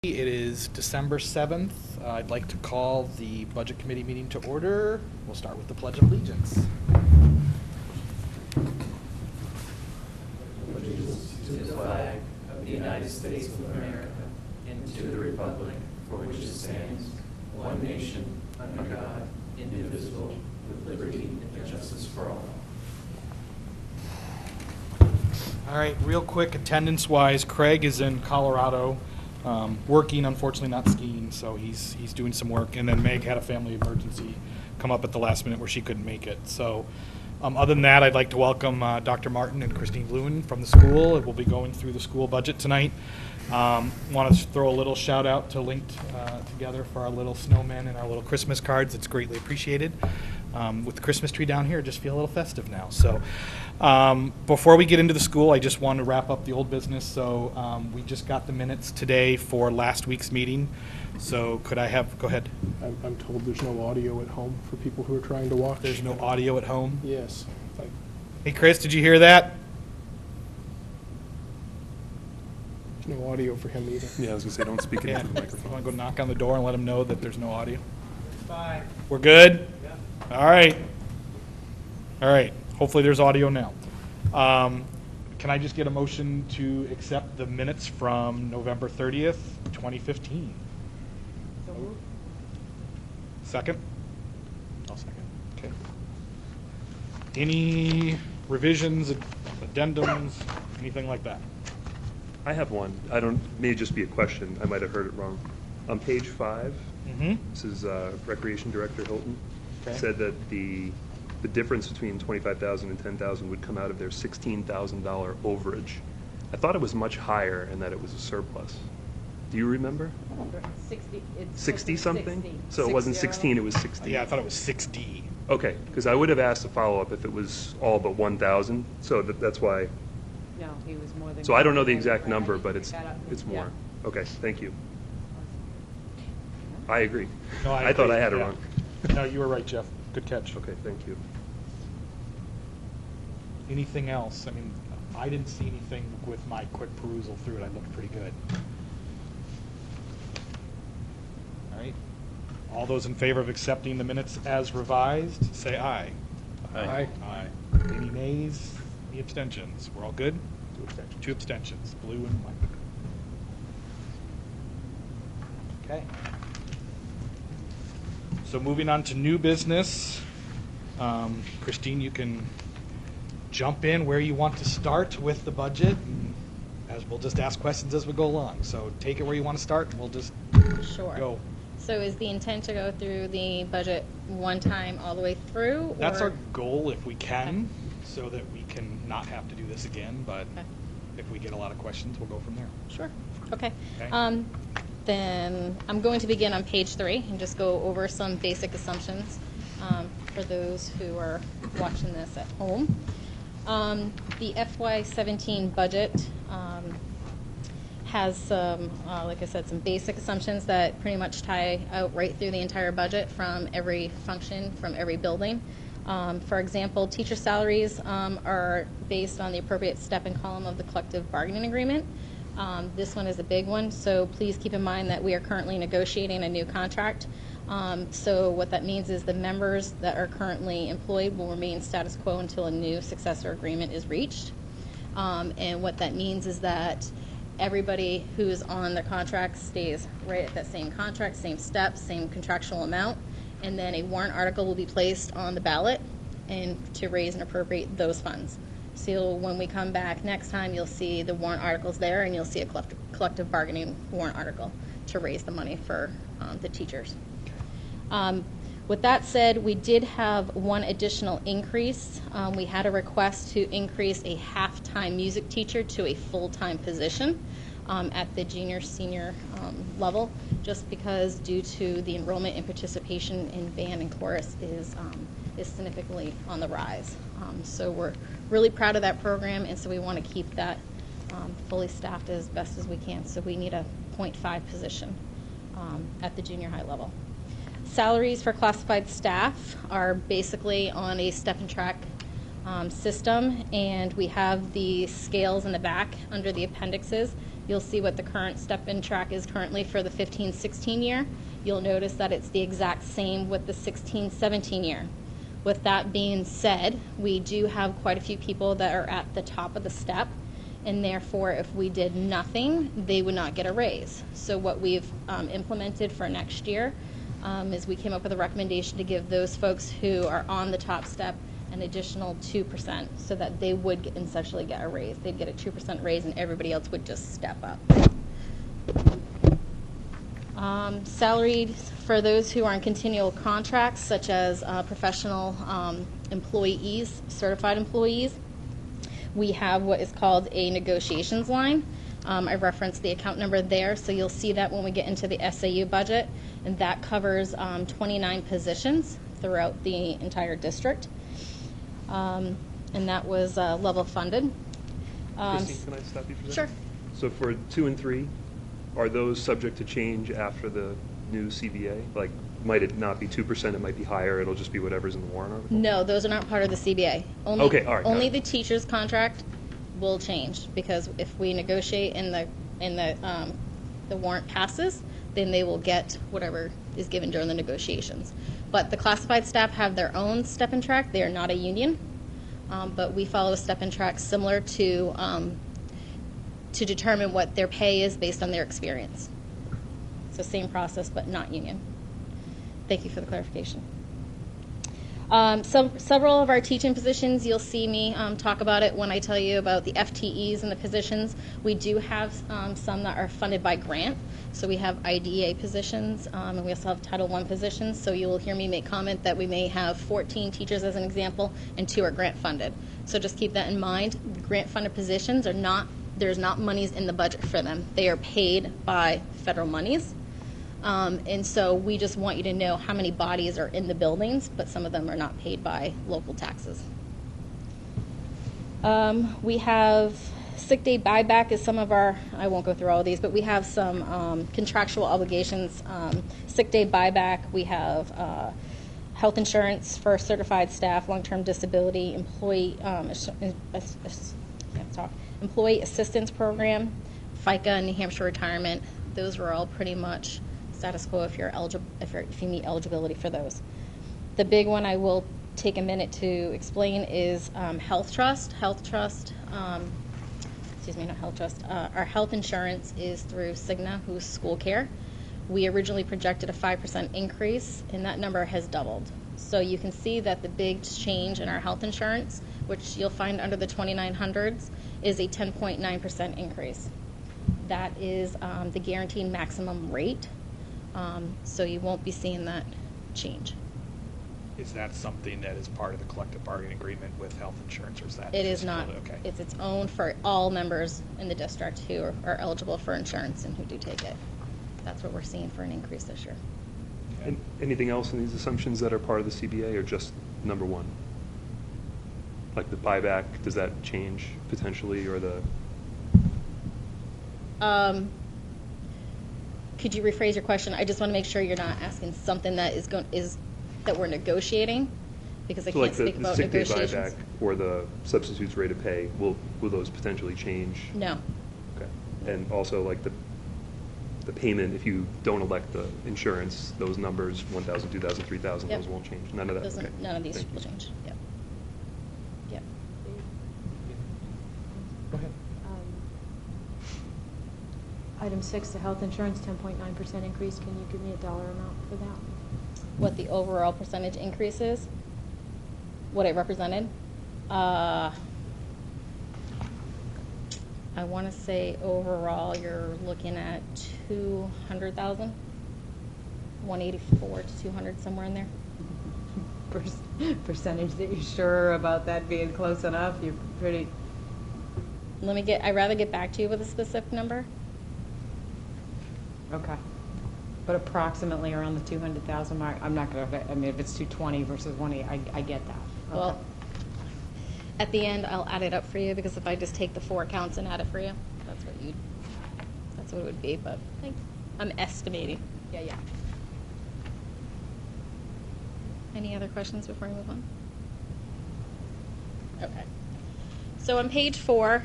It is December 7th. I'd like to call the Budget Committee meeting to order. We'll start with the Pledge of Allegiance. Allegiance to the flag of the United States of America and to the republic for which it stands, one nation, under God, indivisible, with liberty and justice for all. All right, real quick, attendance-wise, Craig is in Colorado, working, unfortunately not skiing, so he's doing some work. And then Meg had a family emergency come up at the last minute where she couldn't make it. So other than that, I'd like to welcome Dr. Martin and Christine Lewin from the school. We'll be going through the school budget tonight. Want to throw a little shout out to Linked Together for our little snowmen and our little Christmas cards. It's greatly appreciated. With the Christmas tree down here, just feel a little festive now. So before we get into the school, I just want to wrap up the old business. So we just got the minutes today for last week's meeting. So could I have, go ahead. I'm told there's no audio at home for people who are trying to watch. There's no audio at home? Yes. Hey, Chris, did you hear that? There's no audio for him either. Yeah, I was going to say, don't speak into the You microphone. want to go knock on the door and let him know that there's no audio? Bye. We're good? Yeah. All right. All right. Hopefully there's audio now. Can I just get a motion to accept the minutes from November 30th, 2015? So moved. Second? I'll second. Okay. Any revisions, addendums, anything like that? I have one. May just be a question. I might have heard it wrong. On page 5, this is Recreation Director Hilton, Okay. said that the difference between $25,000 and $10,000 would come out of their $16,000 overage. I thought it was much higher and that it was a surplus. Do you remember? 60. It's 60 something? 60. So it wasn't 16, it was 60. Yeah, I thought it was 6D. Okay, because I would have asked a follow-up if it was all but 1,000, so that's why. No, he was more than. So I don't know the exact number, but it's Yeah. more. Okay, thank you. I agree. No, I thought agree, I had it yeah. wrong. No, you were right, Jeff. Good catch. Okay, thank you. Anything else? I mean, I didn't see anything with my quick perusal through it. I looked pretty good. All right. All those in favor of accepting the minutes as revised, say aye. Aye. Aye. Any nays? Any abstentions? We're all good? 2 abstentions. 2 abstentions, blue and white. Okay. So moving on to new business. Christine, you can jump in where you want to start with the budget, and as we'll just ask questions as we go along. So take it where you want to start, and we'll just Sure. go. So is the intent to go through the budget one time all the way through? That's or- our goal if we can, so that we can not have to do this again, but Okay. if we get a lot of questions, we'll go from there. Sure. Okay. Okay. Then I'm going to begin on page 3 and just go over some basic assumptions for those who are watching this at home. The FY17 budget has some, like I said, some basic assumptions that pretty much tie out right through the entire budget from every function, from every building. For example, teacher salaries are based on the appropriate step and column of the collective bargaining agreement. This one is a big one, so please keep in mind that we are currently negotiating a new contract. So what that means is the members that are currently employed will remain status quo until a new successor agreement is reached. And what that means is that everybody who's on the contract stays right at that same contract, same steps, same contractual amount, and then a warrant article will be placed on the ballot and to raise and appropriate those funds. So when we come back next time, you'll see the warrant articles there, and you'll see a collective bargaining warrant article to raise the money for the teachers. With that said, we did have one additional increase. We had a request to increase a half-time music teacher to a full-time position at the junior-senior level, just because due to the enrollment and participation in band and chorus is significantly on the rise. So we're really proud of that program, and so we want to keep that fully staffed as best as we can. So we need a 0.5 position at the junior high level. Salaries for classified staff are basically on a step and track system, and we have the scales in the back under the appendixes. you'll see what the current step-in track is currently for the 15-16 year. You'll notice that it's the exact same with the 16-17 year. With that being said, we do have quite a few people that are at the top of the step, and therefore if we did nothing, they would not get a raise. So what we've implemented for next year is we came up with a recommendation to give those folks who are on the top step an additional 2% so that they would essentially get a raise. They'd get a 2% raise and everybody else would just step up. Salaried for those who are on continual contracts, such as professional employees, certified employees, we have what is called a negotiations line. I referenced the account number there, so you'll see that when we get into the SAU budget, and that covers 29 positions throughout the entire district, and that was level funded. Christine, can I stop you for a Sure. second? So for 2 and 3, are those subject to change after the new CBA? Like, might it not be 2%, it might be higher, it'll just be whatever's in the warrant article? No, those are not part of the CBA. Only, Okay, all right, got only it. the teacher's contract will change, because if we negotiate and the warrant passes, then they will get whatever is given during the negotiations. But the classified staff have their own step-in track. They are not a union, but we follow a step-in track similar to determine what their pay is based on their experience. So same process, but not union. Thank you for the clarification. Several of our teaching positions, you'll see me talk about it when I tell you about the FTEs and the positions. We do have some that are funded by grant. So we have IDEA positions, and we also have Title I positions. So you will hear me make comment that we may have 14 teachers as an example, and 2 are grant funded. So just keep that in mind. Grant funded positions are not, there's not monies in the budget for them. They are paid by federal monies. And so we just want you to know how many bodies are in the buildings, but some of them are not paid by local taxes. We have sick day buyback is some of our, I won't go through all of these, but we have some contractual obligations. Sick day buyback, we have health insurance for certified staff, long-term disability, employee employee assistance program, FICA, and New Hampshire retirement. Those were all pretty much status quo if you're eligible, if you meet eligibility for those. The big one I will take a minute to explain is Health Trust. Health Trust, excuse me, not Health Trust. Our health insurance is through Cigna, who's school care. We originally projected a 5% increase, and that number has doubled. So you can see that the big change in our health insurance, which you'll find under the 2900s, is a 10.9% increase. That is the guaranteed maximum rate. So you won't be seeing that change. Is that something that is part of the collective bargaining agreement with health insurance, or is that? It is just not. okay. It's its own for all members in the district who are eligible for insurance and who do take it. That's what we're seeing for an increase this year. And anything else in these assumptions that are part of the CBA, or just number 1? Like the buyback, does that change potentially, or the? Could you rephrase your question? I just want to make sure you're not asking something that is that we're negotiating, because I So can't like speak the about sick day negotiations. buyback or the substitutes rate of pay, will those potentially change? No. Okay. And also like the payment, if you don't elect the insurance, those numbers, 1,000, 2,000, 3,000, Yep. those won't change? None of that? Okay. None of these Thank will you. change. Yep. Yep. Go ahead. Item 6, the health insurance, 10.9% increase. Can you give me a dollar amount for that? What the overall percentage increase is, what it represented. I want to say overall you're looking at 200,000, 184 to 200, somewhere in there. Percentage that you're sure about that being close enough? You're pretty, I'd rather get back to you with a specific number. okay. But approximately around the 200,000 mark. I'm not going to, I mean, if it's 220 versus 180, I get that. Well, Okay. at the end, I'll add it up for you, because if I just take the 4 accounts and add it for you, that's what it would be, but I'm estimating. Yeah. Any other questions before I move on? Okay. So on page 4,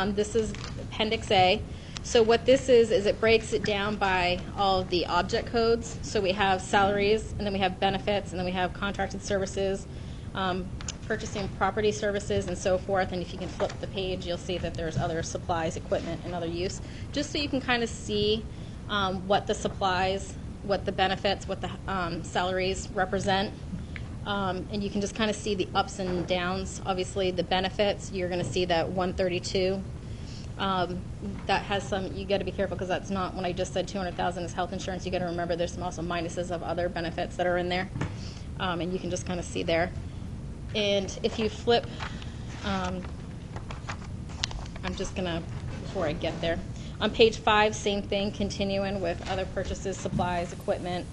this is Appendix A. So what this is it breaks it down by all of the object codes. So we have salaries, and then we have benefits, and then we have contracted services, purchasing property services, and so forth. And if you can flip the page, you'll see that there's other supplies, equipment, and other use. Just so you can kind of see what the supplies, what the benefits, what the salaries represent. And you can just kind of see the ups and downs. Obviously, the benefits, you're going to see that 132. That has some, you got to be careful because that's not, when I just said 200,000 is health insurance, you got to remember there's some also minuses of other benefits that are in there. And you can just kind of see there. And if you flip, I'm just going to, before I get there, on page 5, same thing, continuing with other purchases, supplies, equipment,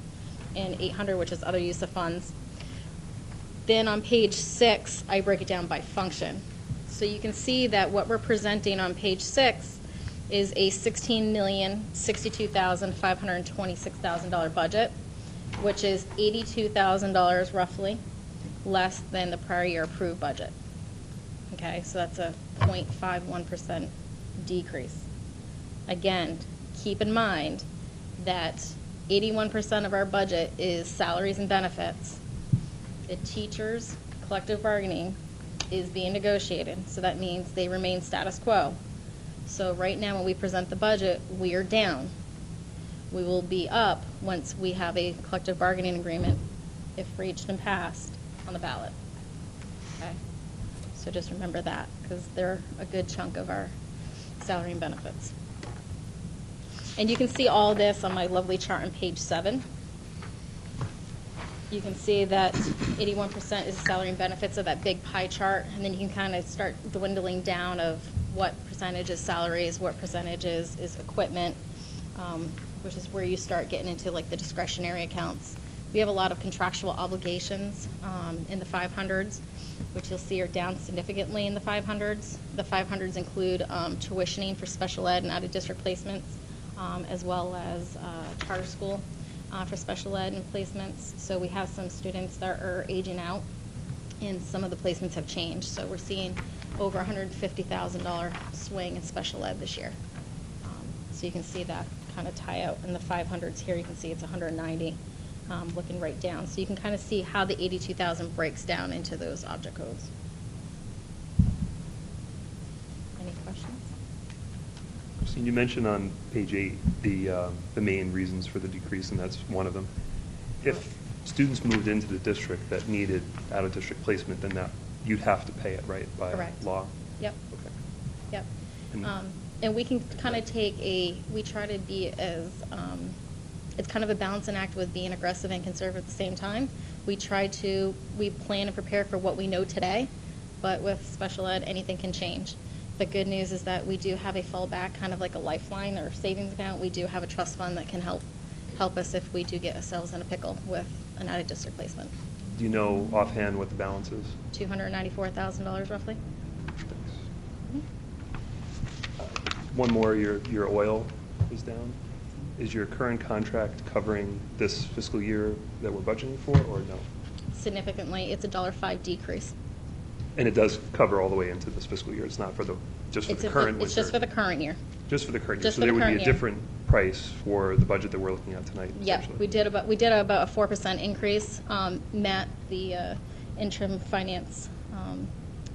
and 800, which is other use of funds. Then on page 6, I break it down by function. So you can see that what we're presenting on page 6 is a $16,062,526 budget, which is $82,000 roughly less than the prior year approved budget. Okay, so that's a 0.51% decrease. Again, keep in mind that 81% of our budget is salaries and benefits. The teachers' collective bargaining is being negotiated, so that means they remain status quo. So right now when we present the budget, we are down. We will be up once we have a collective bargaining agreement, if reached and passed, on the ballot. Okay? So just remember that, because they're a good chunk of our salary and benefits. And you can see all this on my lovely chart on page 7. You can see that 81% is salary and benefits of that big pie chart, and then you can kind of start dwindling down of what percentage is salaries, what percentage is equipment, which is where you start getting into like the discretionary accounts. We have a lot of contractual obligations in the 500s, which you'll see are down significantly in the 500s. The 500s include tuitioning for special ed and out-of-district placements, as well as charter school for special ed and placements. So we have some students that are aging out, and some of the placements have changed. So we're seeing over $150,000 swing in special ed this year. So you can see that kind of tie out in the 500s here. You can see it's 190, looking right down. So you can kind of see how the 82,000 breaks down into those object codes. Any questions? So you mentioned on page 8 the main reasons for the decrease, and that's one of them. If students moved into the district that needed out-of-district placement, then that you'd have to pay it, right, by Correct. law? Yep. Okay. Yep. And- And we can kind of we try to be as, it's kind of a balancing act with being aggressive and conservative at the same time. We plan and prepare for what we know today, but with special ed, anything can change. The good news is that we do have a fallback, kind of like a lifeline or savings account. We do have a trust fund that can help us if we do get ourselves in a pickle with an out-of-district placement. Do you know offhand what the balance is? $294,000 roughly. One more, your oil is down. Is your current contract covering this fiscal year that we're budgeting for, or no? Significantly, it's a $1.05 decrease. And it does cover all the way into this fiscal year. It's not for just for the current winter. It's just for the current year. Just for the current year. Just So for the there would be current a year. different price for the budget that we're looking at tonight. Yep, essentially. we did about a 4% increase. Matt, the interim finance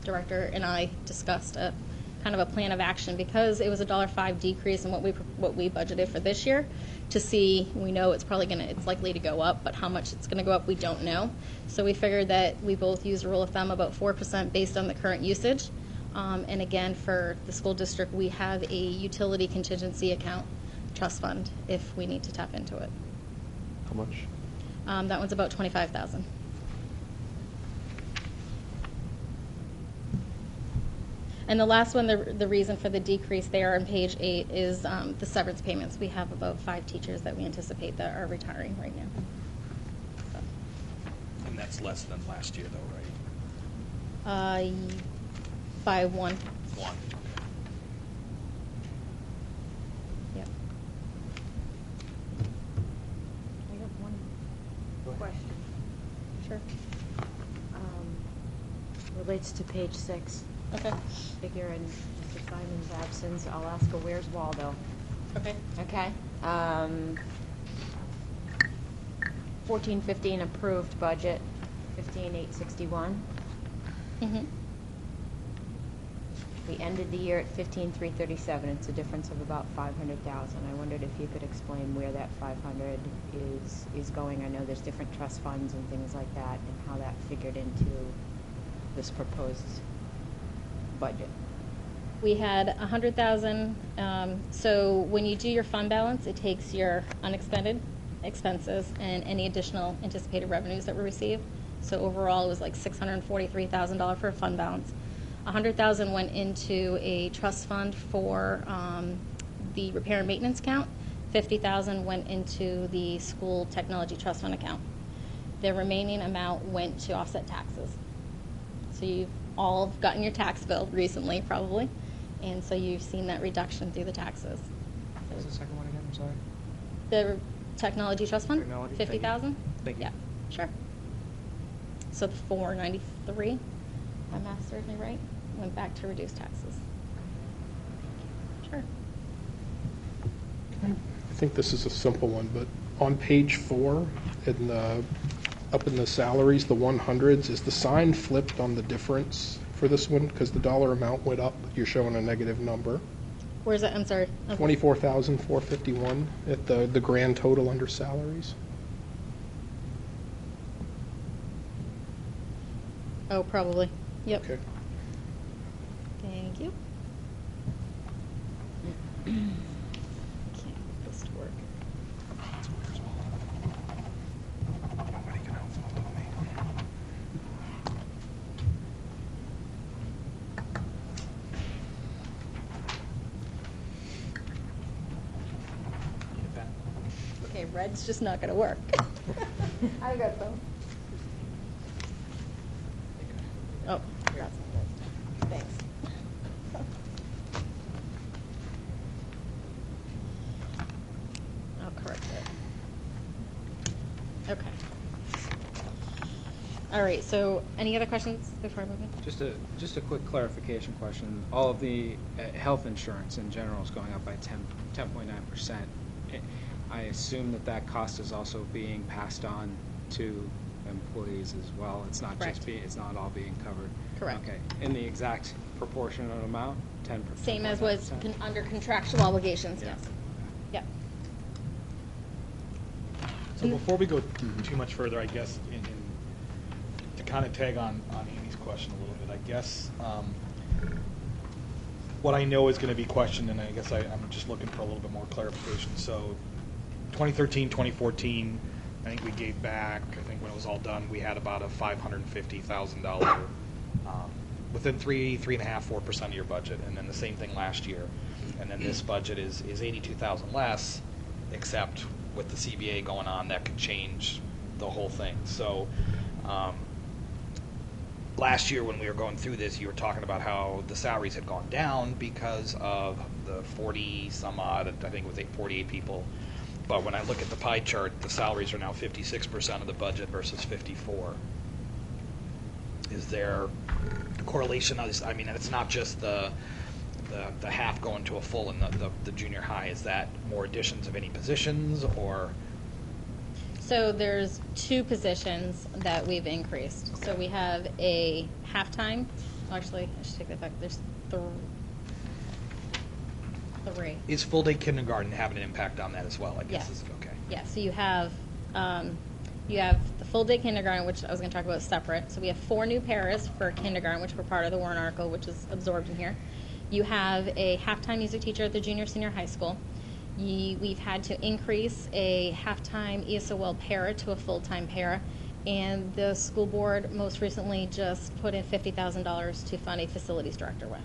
director, and I discussed a kind of a plan of action because it was a $1.05 decrease in what we budgeted for this year. To see, we know it's likely to go up, but how much it's going to go up, we don't know. So we figured that we both use a rule of thumb about 4% based on the current usage. And again, for the school district, we have a utility contingency account trust fund if we need to tap into it. How much? That one's about $25,000. And the last one, the reason for the decrease there on page 8 is the severance payments. We have about 5 teachers that we anticipate that are retiring right now. So. And that's less than last year, though, right? By one. One. Yep. I have one question. Sure. Relates to page 6. Okay. Figure in Mr. Simon's absence, I'll ask a where's Waldo? Okay. Okay. 14-15 approved budget, 15,861. Mhm. We ended the year at 15,337. It's a difference of about 500,000. I wondered if you could explain where that 500 is going. I know there's different trust funds and things like that, and how that figured into this proposed budget. We had 100,000, so when you do your fund balance, it takes your unexpended expenses and any additional anticipated revenues that were received. So overall, it was like $643,000 for a fund balance. 100,000 went into a trust fund for the repair and maintenance account. 50,000 went into the school technology trust fund account. The remaining amount went to offset taxes. So you've all gotten your tax bill recently, probably, and so you've seen that reduction through the taxes. What was the second one again? I'm sorry. The technology trust fund, Technology, thank you. 50,000? Thank you. Yeah, sure. So the 493, my math serves me right, went back to reduce taxes. Sure. I think this is a simple one, but on page 4, in the, up in the salaries, the 100s, is the sign flipped on the difference for this one? Because the dollar amount went up, you're showing a negative number. Where's that, I'm sorry? 24,451 at the grand total under salaries. Oh, probably, yep. Okay. Thank you. Can't get this to work. Nobody can outfollow me. Okay, red's just not gonna work. I got them. Oh, got some red. Thanks. I'll correct it. Okay. All right, so any other questions before I move in? Just a quick clarification question. All of the health insurance in general is going up by 10.9%. I assume that cost is also being passed on to employees as well. It's not Correct. just it's not all being covered. Correct. Okay. In the exact proportionate amount, 10%. Same as was under contractual obligations, Yeah. yes. Yep. So before we go too much further, I guess, to kind of tag on Amy's question a little bit, I guess, what I know is going to be questioned, and I guess I'm just looking for a little bit more clarification. So 2013, 2014, I think we gave back, I think when it was all done, we had about a $550,000 within 3.5%, 4% of your budget. And then the same thing last year. And then this budget is 82,000 less, except with the CBA going on, that could change the whole thing. So last year when we were going through this, you were talking about how the salaries had gone down because of the 40 some odd, I think it was 48 people. But when I look at the pie chart, the salaries are now 56% of the budget versus 54. Is there a correlation? I mean, it's not just the half going to a full in the junior high. Is that more additions of any positions, or? So there's 2 positions that we've increased. So we have a halftime, actually, I should take that back. There's 3. Is full day kindergarten having an impact on that as well? I guess. Yes. Okay. Yeah, so you have the full day kindergarten, which I was going to talk about separate. So we have 4 new paras for kindergarten, which were part of the warrant article, which is absorbed in here. You have a halftime music teacher at the junior senior high school. We've had to increase a halftime ESOL para to a full-time para, and the school board most recently just put in $50,000 to fund a facilities director with.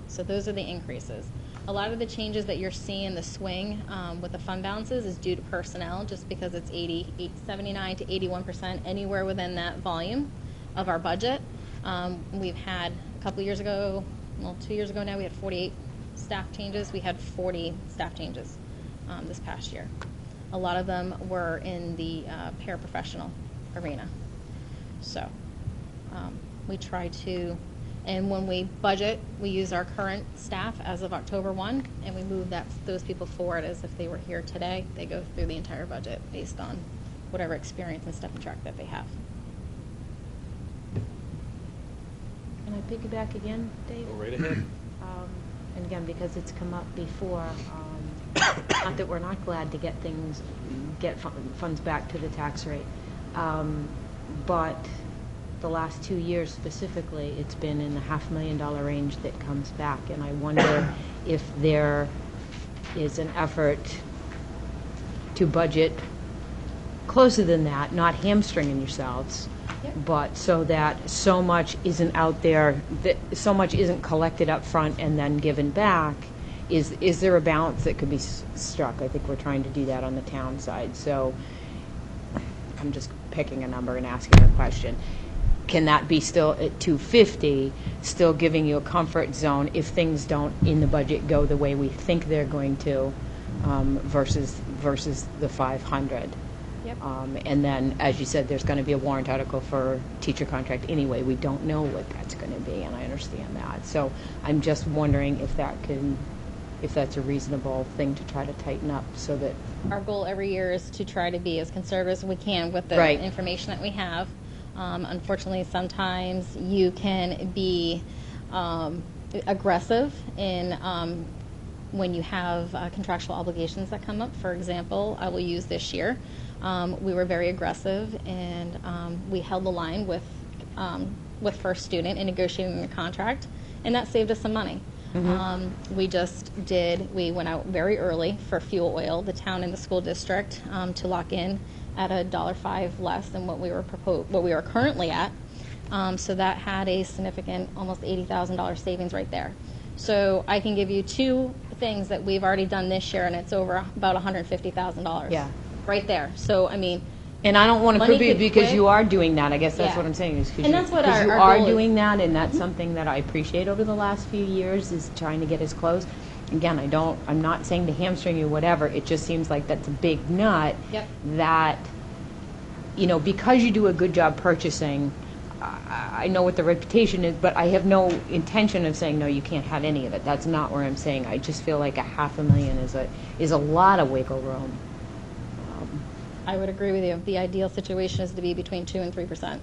So those are the increases. A lot of the changes that you're seeing, the swing with the fund balances, is due to personnel, just because it's 79 to 81%, anywhere within that volume of our budget. We've had a couple years ago, well, 2 years ago now, we had 48 staff changes. We had 40 staff changes this past year. A lot of them were in the paraprofessional arena. So we try to, And when we budget, we use our current staff as of October 1, and we move those people forward as if they were here today. They go through the entire budget based on whatever experience and step and track that they have. Can I piggyback again, Dave? Go right ahead. And again, because it's come up before, not that we're not glad to get funds back to the tax rate, but the last 2 years specifically, it's been in the $500,000 range that comes back, and I wonder if there is an effort to budget closer than that, not hamstringing yourselves, but so that so much isn't out there, that so much isn't collected up front and then given back. Is there a balance that could be struck? I think we're trying to do that on the town side. So I'm just picking a number and asking a question. Can that be still at 250, still giving you a comfort zone if things don't in the budget go the way we think they're going to, versus the 500? Yep. And then, as you said, there's going to be a warrant article for teacher contract anyway. We don't know what that's going to be, and I understand that. So I'm just wondering if that's a reasonable thing to try to tighten up so that. Our goal every year is to try to be as conservative as we can with the Right. information that we have. Unfortunately, sometimes you can be aggressive in when you have contractual obligations that come up. For example, I will use this year. We were very aggressive, and we held the line with First Student in negotiating the contract, and that saved us some money. We went out very early for fuel oil, the town and the school district, to lock in at $1.05 less than what we were currently at. So that had a significant, almost $80,000 savings right there. So I can give you two things that we've already done this year, and it's over about $150,000. Yeah. Right there. So I mean. And I don't want to Money contribute could because quit. you are doing that. I guess that's Yeah. what I'm saying. Is And that's what because you our are goal is. doing that, and that's something that I appreciate over the last few years is trying to get as close. Again, I'm not saying to hamstring you, whatever. It just seems like that's a big nut. Yep. That, because you do a good job purchasing. I know what the reputation is, but I have no intention of saying no. You can't have any of it. That's not where I'm saying. I just feel like $500,000 is a lot of wiggle room. I would agree with you. The ideal situation is to be between 2% and 3%.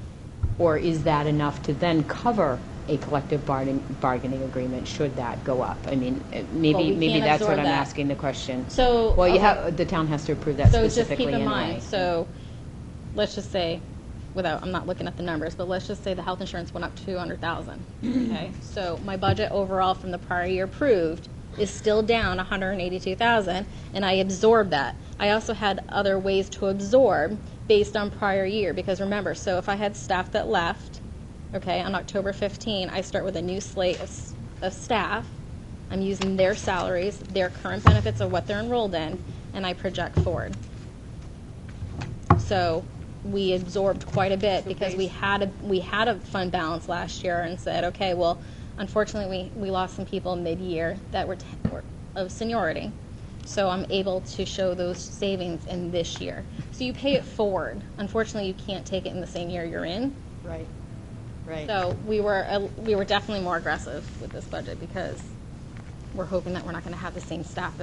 Or is that enough to then cover a collective bargaining agreement should that go up? I mean, maybe can't that's what absorb I'm that. asking the question. So, Well, okay. the town has to approve that So just specifically keep in anyway. mind, so let's just say, I'm not looking at the numbers, but let's just say the health insurance went up $200,000. Okay, so my budget overall from the prior year approved is still down $182,000, and I absorbed that. I also had other ways to absorb based on prior year, because remember, so if I had staff that left, okay, on October 15, I start with a new slate of staff. I'm using their salaries, their current benefits of what they're enrolled in, and I project forward. So we absorbed quite a bit because we had a fund balance last year and said, okay, well, unfortunately we lost some people mid-year that were of seniority. So I'm able to show those savings in this year. So you pay it forward. Unfortunately, you can't take it in the same year you're in. Right. Right. So we were definitely more aggressive with this budget because we're hoping that we're not going to have the same staff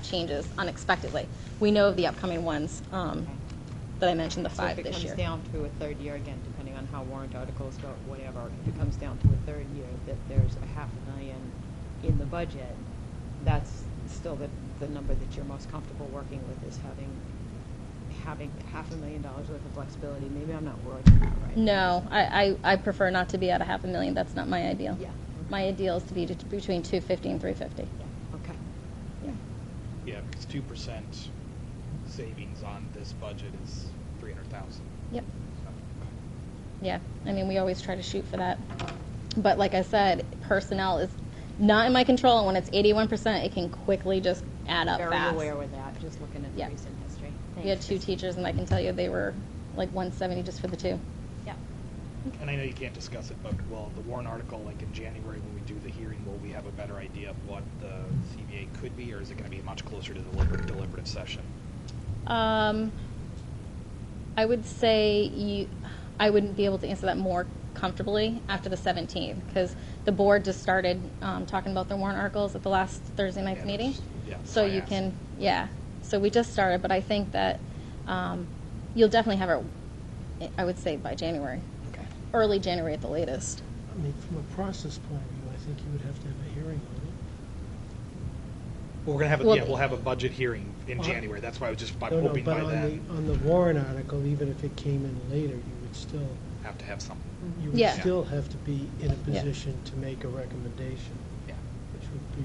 changes unexpectedly. We know of the upcoming ones that I mentioned, the 5 this year. So if it comes down to a third year, again, depending on how warrant articles go, whatever, if it comes down to a third year, that there's $500,000 in the budget, that's still the number that you're most comfortable working with, is having $500,000 worth of flexibility. Maybe I'm not wording that right. No, I prefer not to be at $500,000. That's not my ideal. Yeah. My ideal is to be between 250 and 350. Yeah. Okay. Yeah. Yeah, because 2% savings on this budget is $300,000. Yep. Yeah, I mean, we always try to shoot for that. But like I said, personnel is not in my control, and when it's 81%, it can quickly just add up Very fast. aware with that, just looking at the Yeah. recent history. We had 2 teachers, and I can tell you they were like 170 just for the 2. Yeah. And I know you can't discuss it, but will the warrant article, like in January when we do the hearing, will we have a better idea of what the CBA could be, or is it going to be much closer to the deliberative session? I would say I wouldn't be able to answer that more comfortably after the 17th, because the board just started talking about their warrant articles at the last Thursday night's meeting. So you can, so we just started, but I think that you'll definitely have it, I would say, by January. Okay. Early January at the latest. I mean, from a process point of view, I think you would have to have a hearing on it. We're gonna have, Well, we'll have a budget hearing in January. That's why I was just No, no, hoping but by then, on the warrant article, even if it came in later, you would still, have to have something. you would Yeah. still have to be in a position to make a recommendation, Yeah. which would be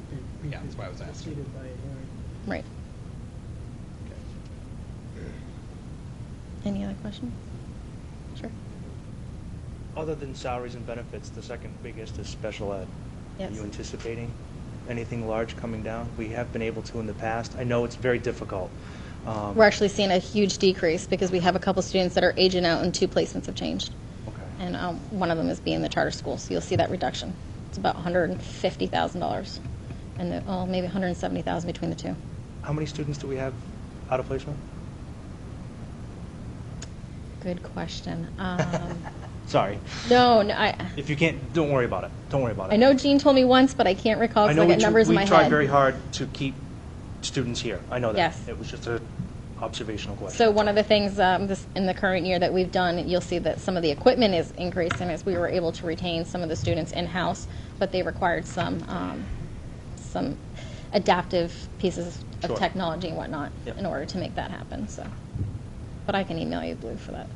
Yeah, that's why I was asking. preceded by a hearing. Right. Any other questions? Sure. Other than salaries and benefits, the second biggest is special ed. Yes. Are you anticipating anything large coming down? We have been able to in the past. I know it's very difficult. We're actually seeing a huge decrease because we have a couple students that are aging out and 2 placements have changed. Okay. And one of them is being the charter school, so you'll see that reduction. It's about $150,000, and maybe $170,000 between the two. How many students do we have out of placement? Good question. Sorry. No, If you can't, don't worry about it. Don't worry about it. I know Jean told me once, but I can't recall because I got numbers in my we head. tried very hard to keep students here. I know that. Yes. It was just an observational question. So one of the things in the current year that we've done, you'll see that some of the equipment is increasing as we were able to retain some of the students in-house, but they required some adaptive pieces of Sure. technology and whatnot Yep. in order to make that happen. So, but I can email you, Blue, for that.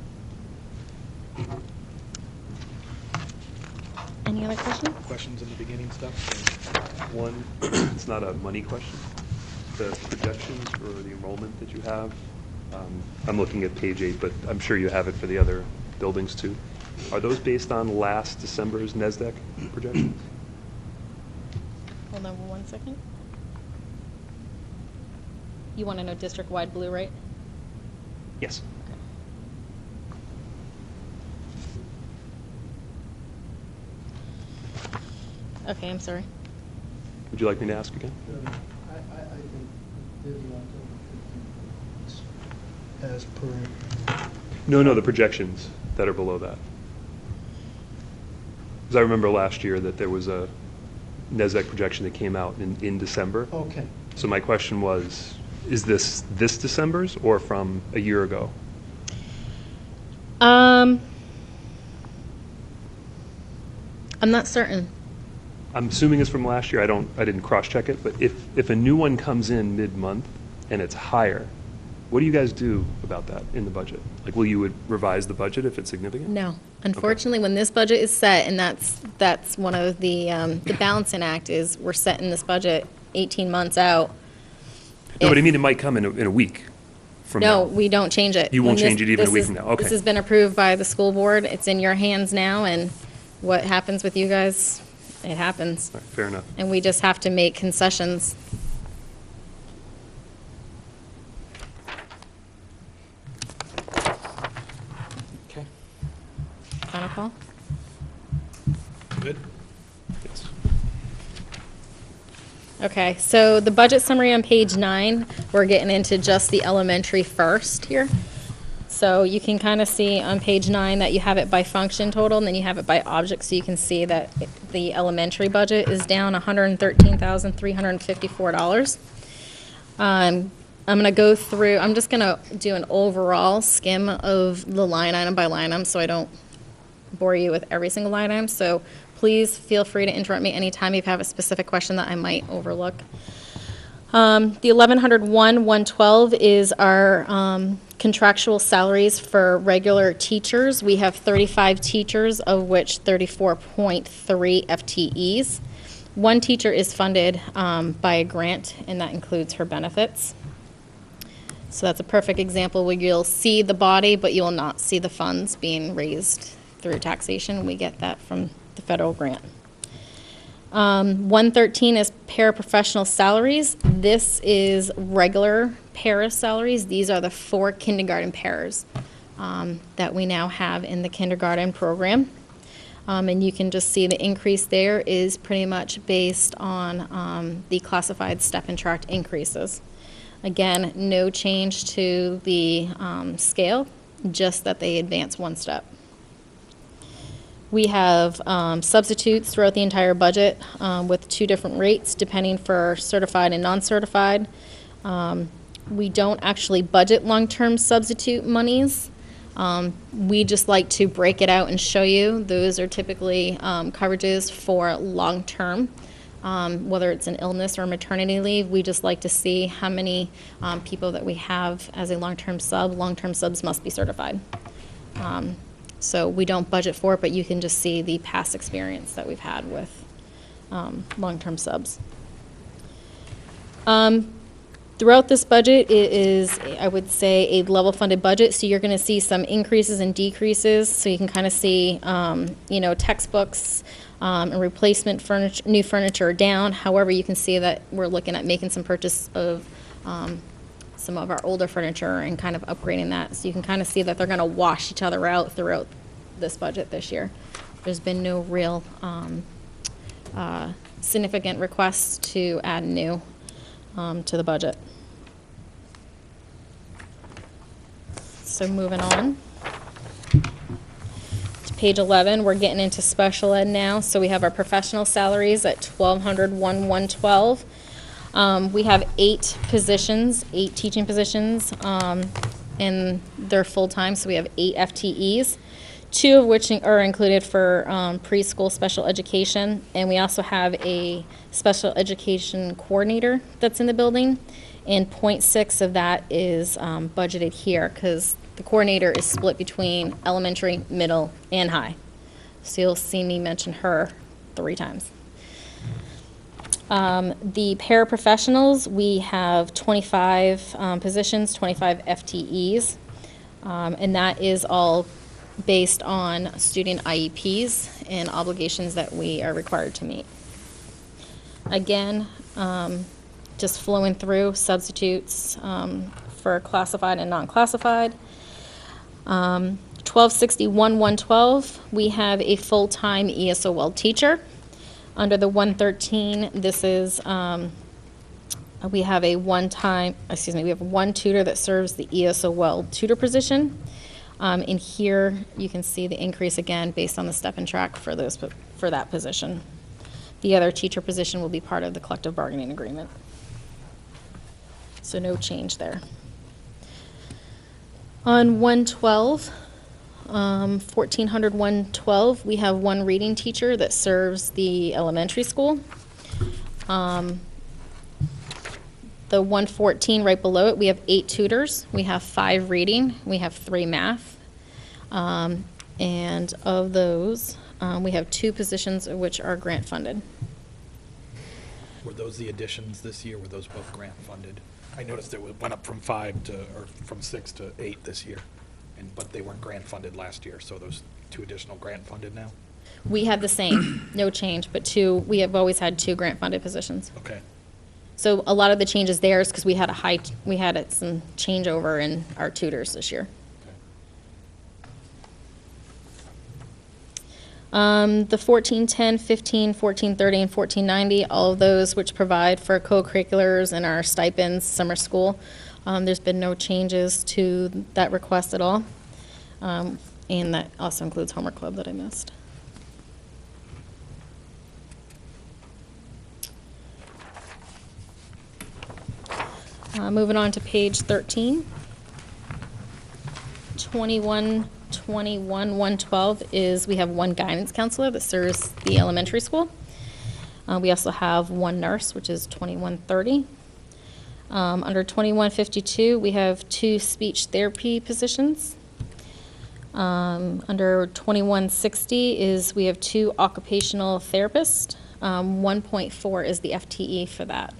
Any other questions? Questions in the beginning stuff? One, it's not a money question. The projections for the enrollment that you have, I'm looking at page 8, but I'm sure you have it for the other buildings too. Are those based on last December's NESDEC projections? Hold on 1 second. You want to know district-wide, Blue, right? Yes. Okay, I'm sorry. Would you like me to ask again? I think the October 15th, as per, No, the projections that are below that. Because I remember last year that there was a NESDEC projection that came out in December. okay. So my question was, is this December's or from a year ago? I'm not certain. I'm assuming it's from last year. I didn't cross-check it, but if a new one comes in mid-month and it's higher, what do you guys do about that in the budget? Like, will you revise the budget if it's significant? No. Unfortunately, when this budget is set, and that's one of the balancing act is we're setting this budget 18 months out. No, but I If- mean, it might come in a week from now. No, we don't change it. You won't When change it even a this week is- from now. Okay. This has been approved by the school board. It's in your hands now, and what happens with you guys, it happens. All right, fair enough. And we just have to make concessions. Okay, Final call? good. Yes. Okay, so the budget summary on page 9, we're getting into just the elementary first here. So you can kind of see on page 9 that you have it by function total, and then you have it by object, so you can see that the elementary budget is down $113,354. I'm going to go through, I'm just going to do an overall skim of the line item by line item, so I don't bore you with every single line item. So please feel free to interrupt me anytime you have a specific question that I might overlook. The 1101-112 is our contractual salaries for regular teachers. We have 35 teachers, of which 34.3 FTEs. One teacher is funded by a grant, and that includes her benefits. So that's a perfect example where you'll see the body, but you will not see the funds being raised through taxation. We get that from the federal grant. 113 is paraprofessional salaries. This is regular para salaries. These are the 4 kindergarten paras that we now have in the kindergarten program. And you can just see the increase there is pretty much based on the classified step and track increases. Again, no change to the scale, just that they advance 1 step. We have substitutes throughout the entire budget with 2 different rates depending for certified and non-certified. We don't actually budget long-term substitute monies. We just like to break it out and show you. Those are typically coverages for long-term, whether it's an illness or maternity leave. We just like to see how many people that we have as a long-term sub. Long-term subs must be certified. So we don't budget for it, but you can just see the past experience that we've had with long-term subs. Throughout this budget, it is, I would say, a level-funded budget, so you're going to see some increases and decreases, so you can kind of see, textbooks and replacement furniture, new furniture are down. However, you can see that we're looking at making some purchase of some of our older furniture and kind of upgrading that. So you can kind of see that they're going to wash each other out throughout this budget this year. There's been no real significant requests to add new to the budget. So moving on to page 11, we're getting into special ed now. So we have our professional salaries at $1,200, we have 8 positions, 8 teaching positions, and they're full-time, so we have 8 FTEs, 2 of which are included for preschool special education, and we also have a special education coordinator that's in the building, and 0.6 of that is budgeted here, because the coordinator is split between elementary, middle, and high. So you'll see me mention her 3 times. The paraprofessionals, we have 25 positions, 25 FTEs, and that is all based on student IEPs and obligations that we are required to meet. Again, just flowing through substitutes for classified and non-classified. 1261-112, we have a full-time ESOL teacher. Under the 113, this is, we have a one tutor that serves the ESOL tutor position. And here you can see the increase again based on the step and track for that position. The other teacher position will be part of the collective bargaining agreement. So no change there. On 112, 1,400-112, we have 1 reading teacher that serves the elementary school. The 114 right below it, we have 8 tutors. We have 5 reading. We have 3 math. And of those, we have 2 positions which are grant funded. Were those the additions this year? Were those both grant funded? I noticed it went up from 5 to, or from 6 to 8 this year, but they weren't grant funded last year, so those 2 additional grant funded now? We have the same, no change, but 2, we have always had 2 grant funded positions. Okay. So a lot of the changes there is because we had some changeover in our tutors this year. The 1410, 15, 1430, and 1490, all of those which provide for co-curriculars and our stipends, summer school. There's been no changes to that request at all. And that also includes homework club that I missed. Moving on to page 13. 21-112 is we have 1 guidance counselor that serves the elementary school. We also have 1 nurse, which is 2130. Under 2152, we have 2 speech therapy positions. Under 2160 is we have 2 occupational therapists. 1.4 is the FTE for that.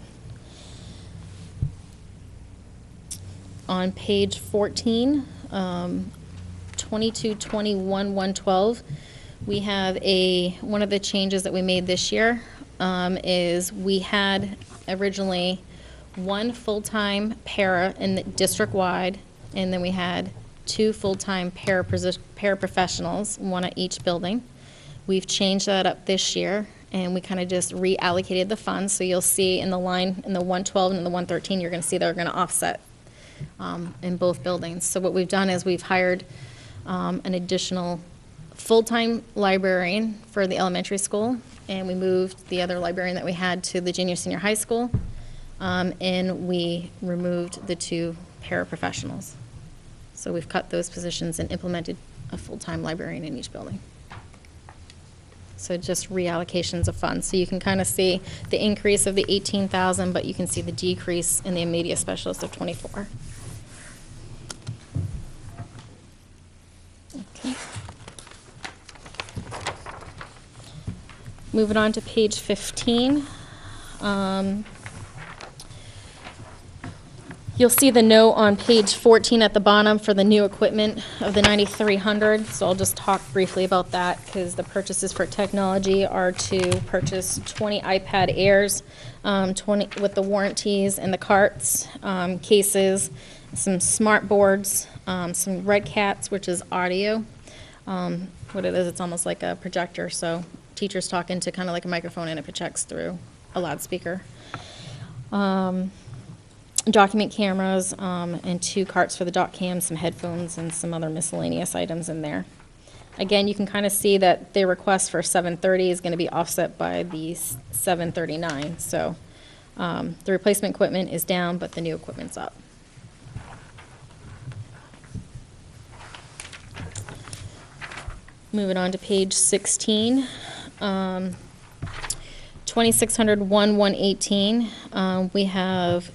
On page 14, 22-21-112, we have one of the changes that we made this year is we had originally 1 full-time para in the district-wide, and then we had 2 full-time paraprofessionals, 1 at each building. We've changed that up this year, and we kind of just reallocated the funds. So you'll see in the line in the 112 and in the 113, you're going to see they're going to offset in both buildings. So what we've done is we've hired an additional full-time librarian for the elementary school, and we moved the other librarian that we had to the junior, senior high school, and we removed the 2 paraprofessionals. So we've cut those positions and implemented a full-time librarian in each building. So just reallocations of funds. So you can kind of see the increase of the 18,000, but you can see the decrease in the media specialist of 24. Okay. Moving on to page 15. You'll see the note on page 14 at the bottom for the new equipment of the 9,300. So I'll just talk briefly about that because the purchases for technology are to purchase 20 iPad Airs, 20 with the warranties and the carts, cases, some smart boards, some Red Cats, which is audio. What it is, it's almost like a projector. So teachers talk into kind of like a microphone and it projects through a loudspeaker. Document cameras, and 2 carts for the doc cams, some headphones, and some other miscellaneous items in there. Again, you can kind of see that their request for 730 is going to be offset by the 739. So the replacement equipment is down, but the new equipment's up. Moving on to page 16. 2601-118. We have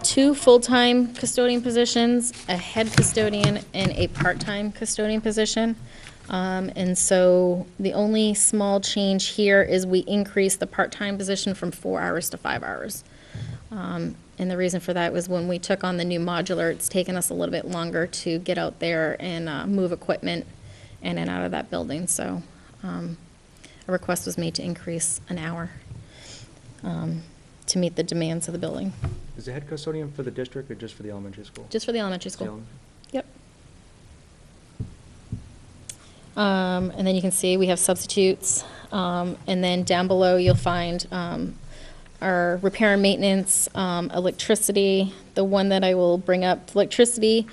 2 full-time custodian positions, a head custodian, and a part-time custodian position. And so the only small change here is we increased the part-time position from 4 hours to 5 hours. And the reason for that was when we took on the new modular, it's taken us a little bit longer to get out there and move equipment in and out of that building. So a request was made to increase an hour to meet the demands of the building. Is the head custodian for the district or just for the elementary school? Just for the elementary Just the school. elementary? Yep. And then you can see we have substitutes. And then down below, you'll find our repair and maintenance, electricity. The one that I will bring up, electricity,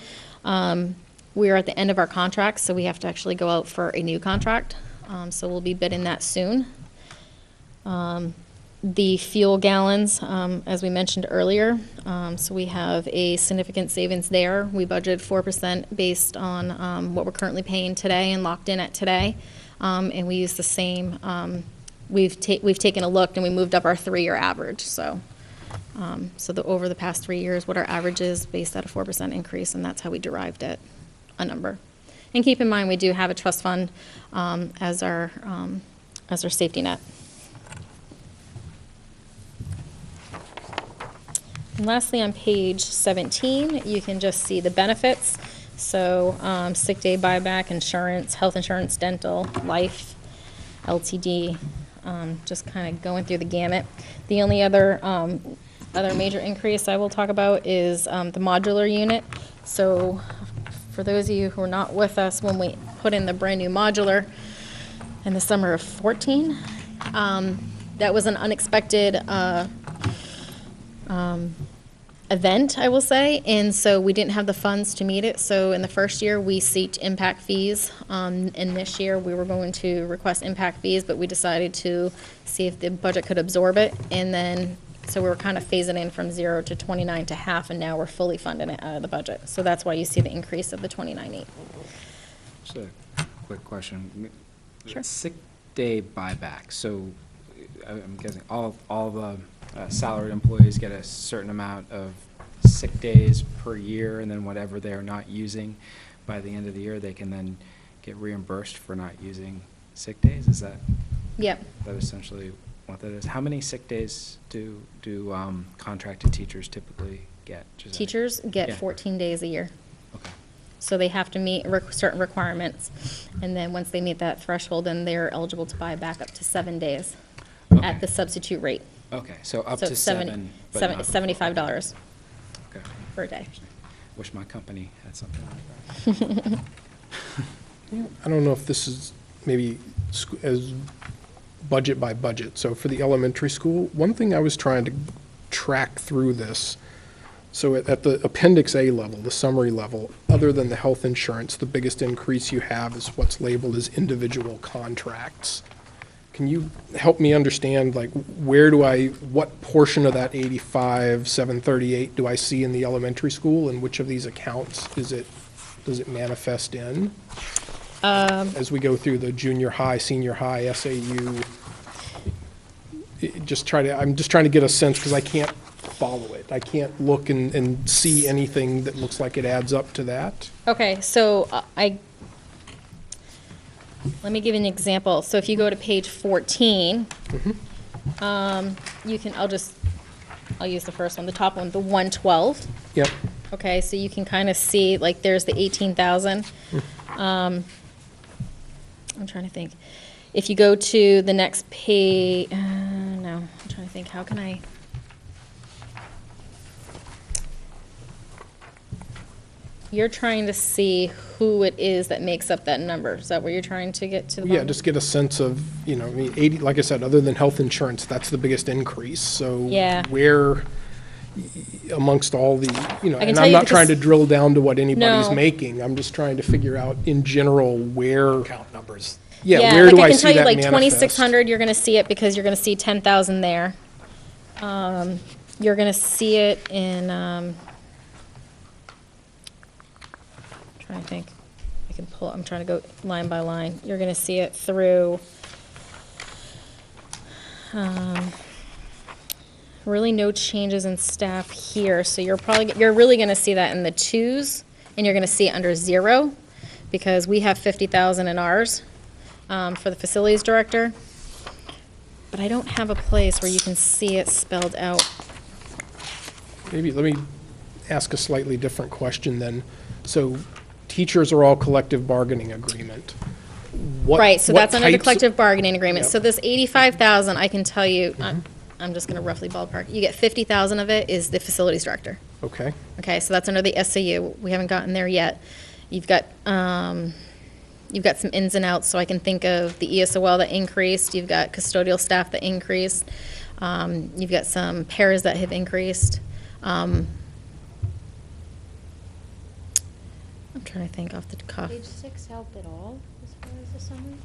we are at the end of our contract, so we have to actually go out for a new contract. So we'll be bidding that soon. The fuel gallons, as we mentioned earlier, so we have a significant savings there. We budgeted 4% based on what we're currently paying today and locked in at today. And we use the same, we've taken a look and we moved up our 3-year average. So, over the past 3 years, what our average is based at a 4% increase, and that's how we derived at a number. And keep in mind, we do have a trust fund as our safety net. And lastly, on page 17, you can just see the benefits. So sick day buyback, insurance, health insurance, dental, life, LTD, just kind of going through the gamut. The only other major increase I will talk about is the modular unit. So for those of you who are not with us when we put in the brand new modular in the summer of 14, that was an unexpected event, I will say, and so we didn't have the funds to meet it. So in the first year, we seeked impact fees, and this year we were going to request impact fees, but we decided to see if the budget could absorb it, and then so we were kind of phasing in from 0 to 29 to half, and now we're fully funding it out of the budget. So that's why you see the increase of the 29.8. Just a quick question. Sure. Sick day buyback. So I'm guessing all the salaried employees get a certain amount of sick days per year, and then whatever they're not using by the end of the year, they can then get reimbursed for not using sick days. Is that? Yep. That essentially what that is? How many sick days do contracted teachers typically get? Teachers get Yeah. 14 days a year. Okay. So they have to meet certain requirements, and then once they meet that threshold, then they're eligible to buy back up to 7 days Okay. at the substitute rate. Okay, so up So to it's seven, but not $75 Okay. per day. Wish my company had something like that. I don't know if this is maybe as budget by budget. So for the elementary school, one thing I was trying to track through this So at the Appendix A level, the summary level, other than the health insurance, the biggest increase you have is what's labeled as individual contracts. Can you help me understand, like, what portion of that 85,738 do I see in the elementary school, and which of these accounts does it manifest in? As we go through the junior high, senior high, SAU, I'm just trying to get a sense, because I can't follow it. I can't look and see anything that looks like it adds up to that. Okay, so let me give you an example. So if you go to page 14, you can, I'll use the first one, the top one, the 112. Yep. Okay, so you can kind of see, like, there's the 18,000. I'm trying to think. If you go to the next page, no, I'm trying to think, how can I? You're trying to see who it is that makes up that number. Is that what you're trying to get to the Yeah, bottom? just get a sense of, I mean, 80, like I said, other than health insurance, that's the biggest increase. So Yeah. where amongst all the, can and tell I'm you not because- trying to drill down to what anybody's No. making. I'm just trying to figure out in general where, Count numbers. yeah, where do like I can see tell you, that like, manifest? 2,600, you're going to see it because you're going to see 10,000 there. You're going to see it in, trying to think. I'm trying to go line by line. You're going to see it through, really no changes in staff here. So you're really going to see that in the 2s, and you're going to see it under 0, because we have 50,000 in ours for the facilities director. But I don't have a place where you can see it spelled out. Maybe let me ask a slightly different question then. So teachers are all collective bargaining agreement. Right, so what that's under the types- collective bargaining agreement. Yep. So this 85,000, I can tell you, I'm just going to roughly ballpark. You get 50,000 of it is the facilities director. Okay, Okay, so that's under the SAU. We haven't gotten there yet. You've got some ins and outs, so I can think of the ESOL that increased. You've got custodial staff that increased. You've got some pairs that have increased. I'm trying to think off the cuff. Page 6 help at all, as far as the summary?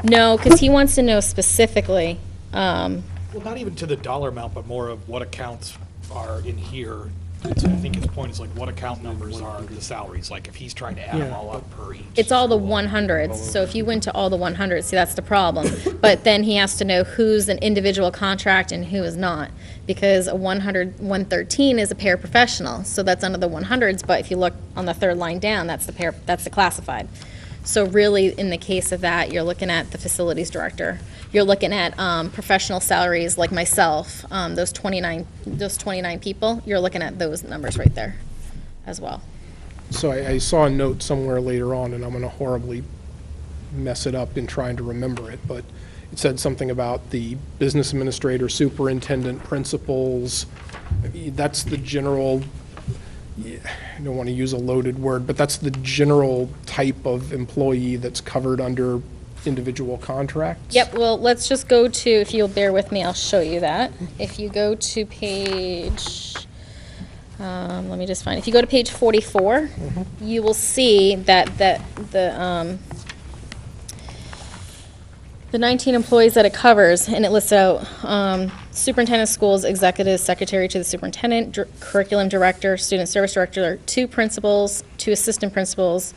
No, because he wants to know specifically. Well, not even to the dollar amount, but more of what accounts are in here. I think his point is like what account numbers are the salaries, like if he's trying to add them all up per each. It's all the 100s, so if you went to all the 100s, see, that's the problem. But then he has to know who's an individual contract and who is not, because a 113 is a paraprofessional, so that's under the 100s, but if you look on the third line down, that's the classified. So really, in the case of that, you're looking at the facilities director. You're looking at professional salaries like myself, those 29 people, you're looking at those numbers right there as well. so I saw a note somewhere later on, and I'm going to horribly mess it up in trying to remember it, but it said something about the business administrator, superintendent, principals. That's the general, I don't want to use a loaded word, but that's the general type of employee that's covered under individual contracts? Yep, well, let's just go to, if you'll bear with me, I'll show you that. If you go to page, let me just find, if you go to page 44, you will see that the 19 employees that it covers, and it lists out superintendent of schools, executive secretary to the superintendent, curriculum director, student service director, 2 principals, 2 assistant principals,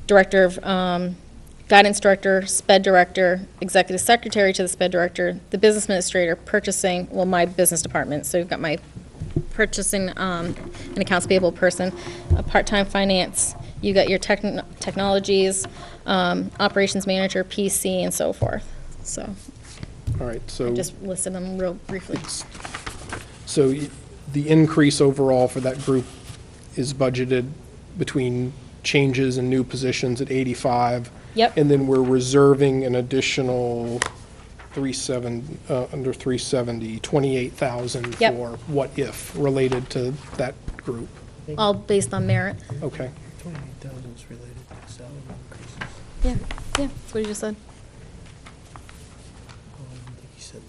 director of guidance director, sped director, executive secretary to the sped director, the business administrator, purchasing, well, my business department, so you've got my purchasing and accounts payable person, a part-time finance, you got your technologies, operations manager, PC, and so forth. So All right, so. I just listed them real briefly. So the increase overall for that group is budgeted between changes and new positions at 85. Yep. And then we're reserving an additional under 370, 28,000 Yep. for what if related to that group. All based on merit. Okay. 28,000 is related to salary increases. Yeah, yeah, that's what you just said. Oh, I didn't think he said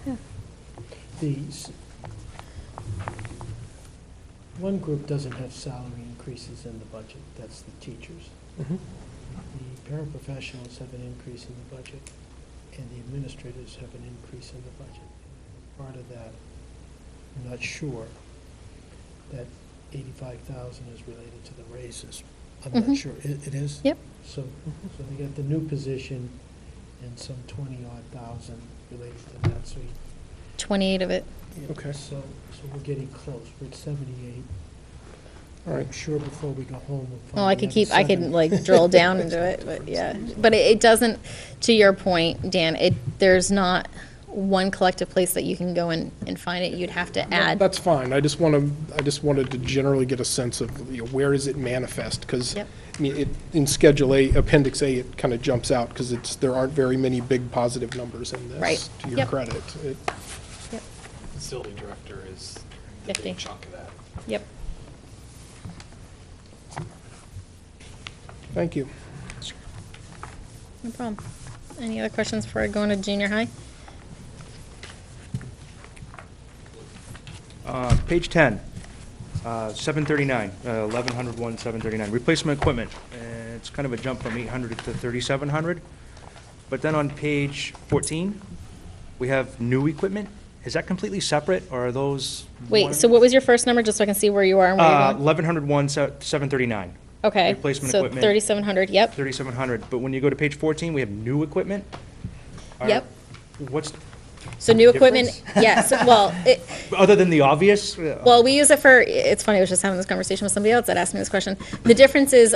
that. Yeah. These, One group doesn't have salary increases in the budget, that's the teachers. Mhm. The paraprofessionals have an increase in the budget, and the administrators have an increase in the budget. Part of that, I'm not sure, that 85,000 is related to the raises. I'm Mhm. not sure, it is? Yep. So they got the new position and some 20-odd thousand related to that, so. 28 of it. Okay. So we're getting close, we're at 78. All right. I'm sure before we go home, we'll find Well, I the could other keep, I could 7. like drill down into it, but yeah. But it doesn't, to your point, Dan, there's not one collective place that you can go and find it. You'd have to add. That's fine. I just wanted to generally get a sense of, where is it manifest? Because, Yep. I mean, in Schedule A, Appendix A, it kind of jumps out because there aren't very many big positive numbers in this. Right. To your Yep. credit. Yep. Facility director is the 50. big chunk of that. Yep. Thank you. No problem. Any other questions before I go into junior high? Page 10, 739, 1101, 739, replacement equipment. It's kind of a jump from 800 to 3,700. But then on page 14, we have new equipment. Is that completely separate, or are those? Wait, so what was your first number, just so I can see where you are and where you're going? 1101, 739, Okay. replacement so equipment. 3,700, yep. 3,700. But when you go to page 14, we have new equipment. Yep. What's, So new equipment, Difference? yes, well, other than the obvious? well, we use it for, it's funny, I was just having this conversation with somebody else that asked me this question. The difference is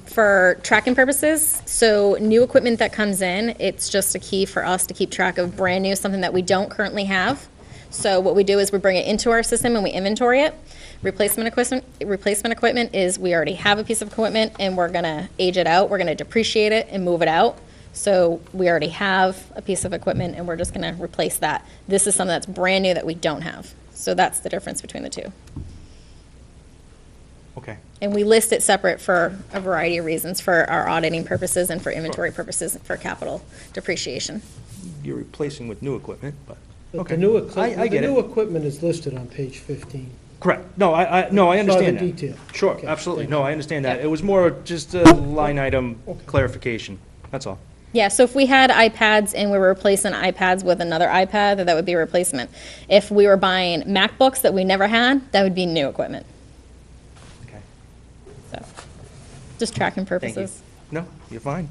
for tracking purposes, so new equipment that comes in, it's just a key for us to keep track of brand new, something that we don't currently have. So what we do is we bring it into our system and we inventory it. Replacement equipment is we already have a piece of equipment and we're gonna age it out, we're gonna depreciate it and move it out. So we already have a piece of equipment and we're just gonna replace that. This is something that's brand new that we don't have. So that's the difference between the two. Okay. And we list it separate for a variety of reasons, for our auditing purposes and for inventory purposes, for capital depreciation. You're replacing with new equipment, but, But okay. the new I equipment, get the new it. equipment is listed on page 15. Correct. No, I understand the that. detail. Sure, Okay, absolutely. thank No, you. I understand that. Yeah. It was more just a line item clarification. That's all. Yeah, so if we had iPads and we were replacing iPads with another iPad, that would be a replacement. If we were buying MacBooks that we never had, that would be new equipment. Okay. So, just tracking Thank you. purposes. No, you're fine.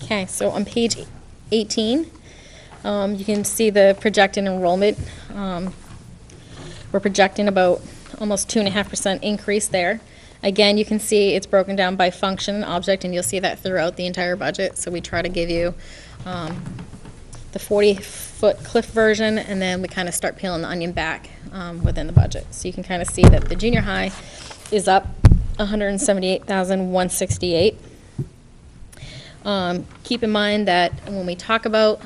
Okay, so on page 18, you can see the projected enrollment. We're projecting about almost 2.5% increase there. Again, you can see it's broken down by function and object, and you'll see that throughout the entire budget. So we try to give you the 40-foot cliff version, and then we kind of start peeling the onion back within the budget. So you can kind of see that the junior high is up 178,168. Keep in mind that when we talk about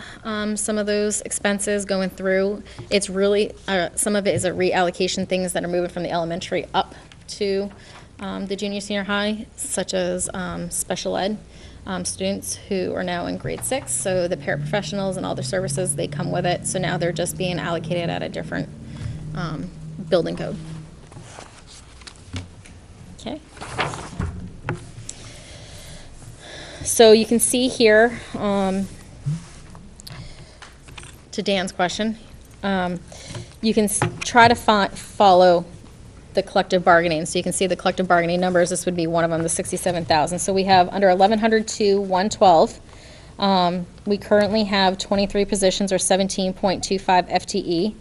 some of those expenses going through, it's really, some of it is a reallocation, things that are moving from the elementary up to the junior, senior high, such as special ed students who are now in grade 6. So the paraprofessionals and all their services, they come with it. So now they're just being allocated at a different building code. Okay. So you can see here, to Dan's question, you can try to follow the collective bargaining. So you can see the collective bargaining numbers. This would be one of them, the 67,000. So we have under 1,100 to 112. We currently have 23 positions or 17.25 FTE.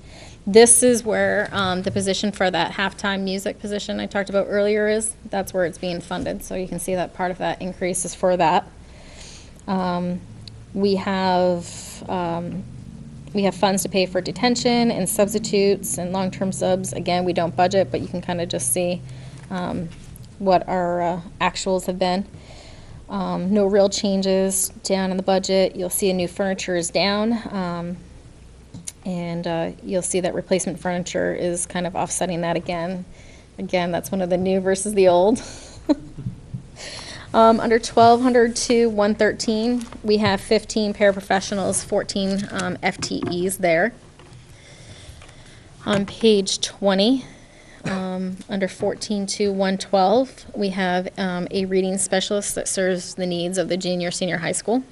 This is where the position for that halftime music position I talked about earlier is. That's where it's being funded. So you can see that part of that increase is for that. We have funds to pay for detention and substitutes and long-term subs. Again, we don't budget, but you can kind of just see what our actuals have been. No real changes down in the budget. You'll see a new furniture is down. And you'll see that replacement furniture is kind of offsetting that again. Again, that's one of the new versus the old. Under 1,200 to 113, we have 15 paraprofessionals, 14 FTEs there. On page 20, under 14 to 112, we have a reading specialist that serves the needs of the senior high school,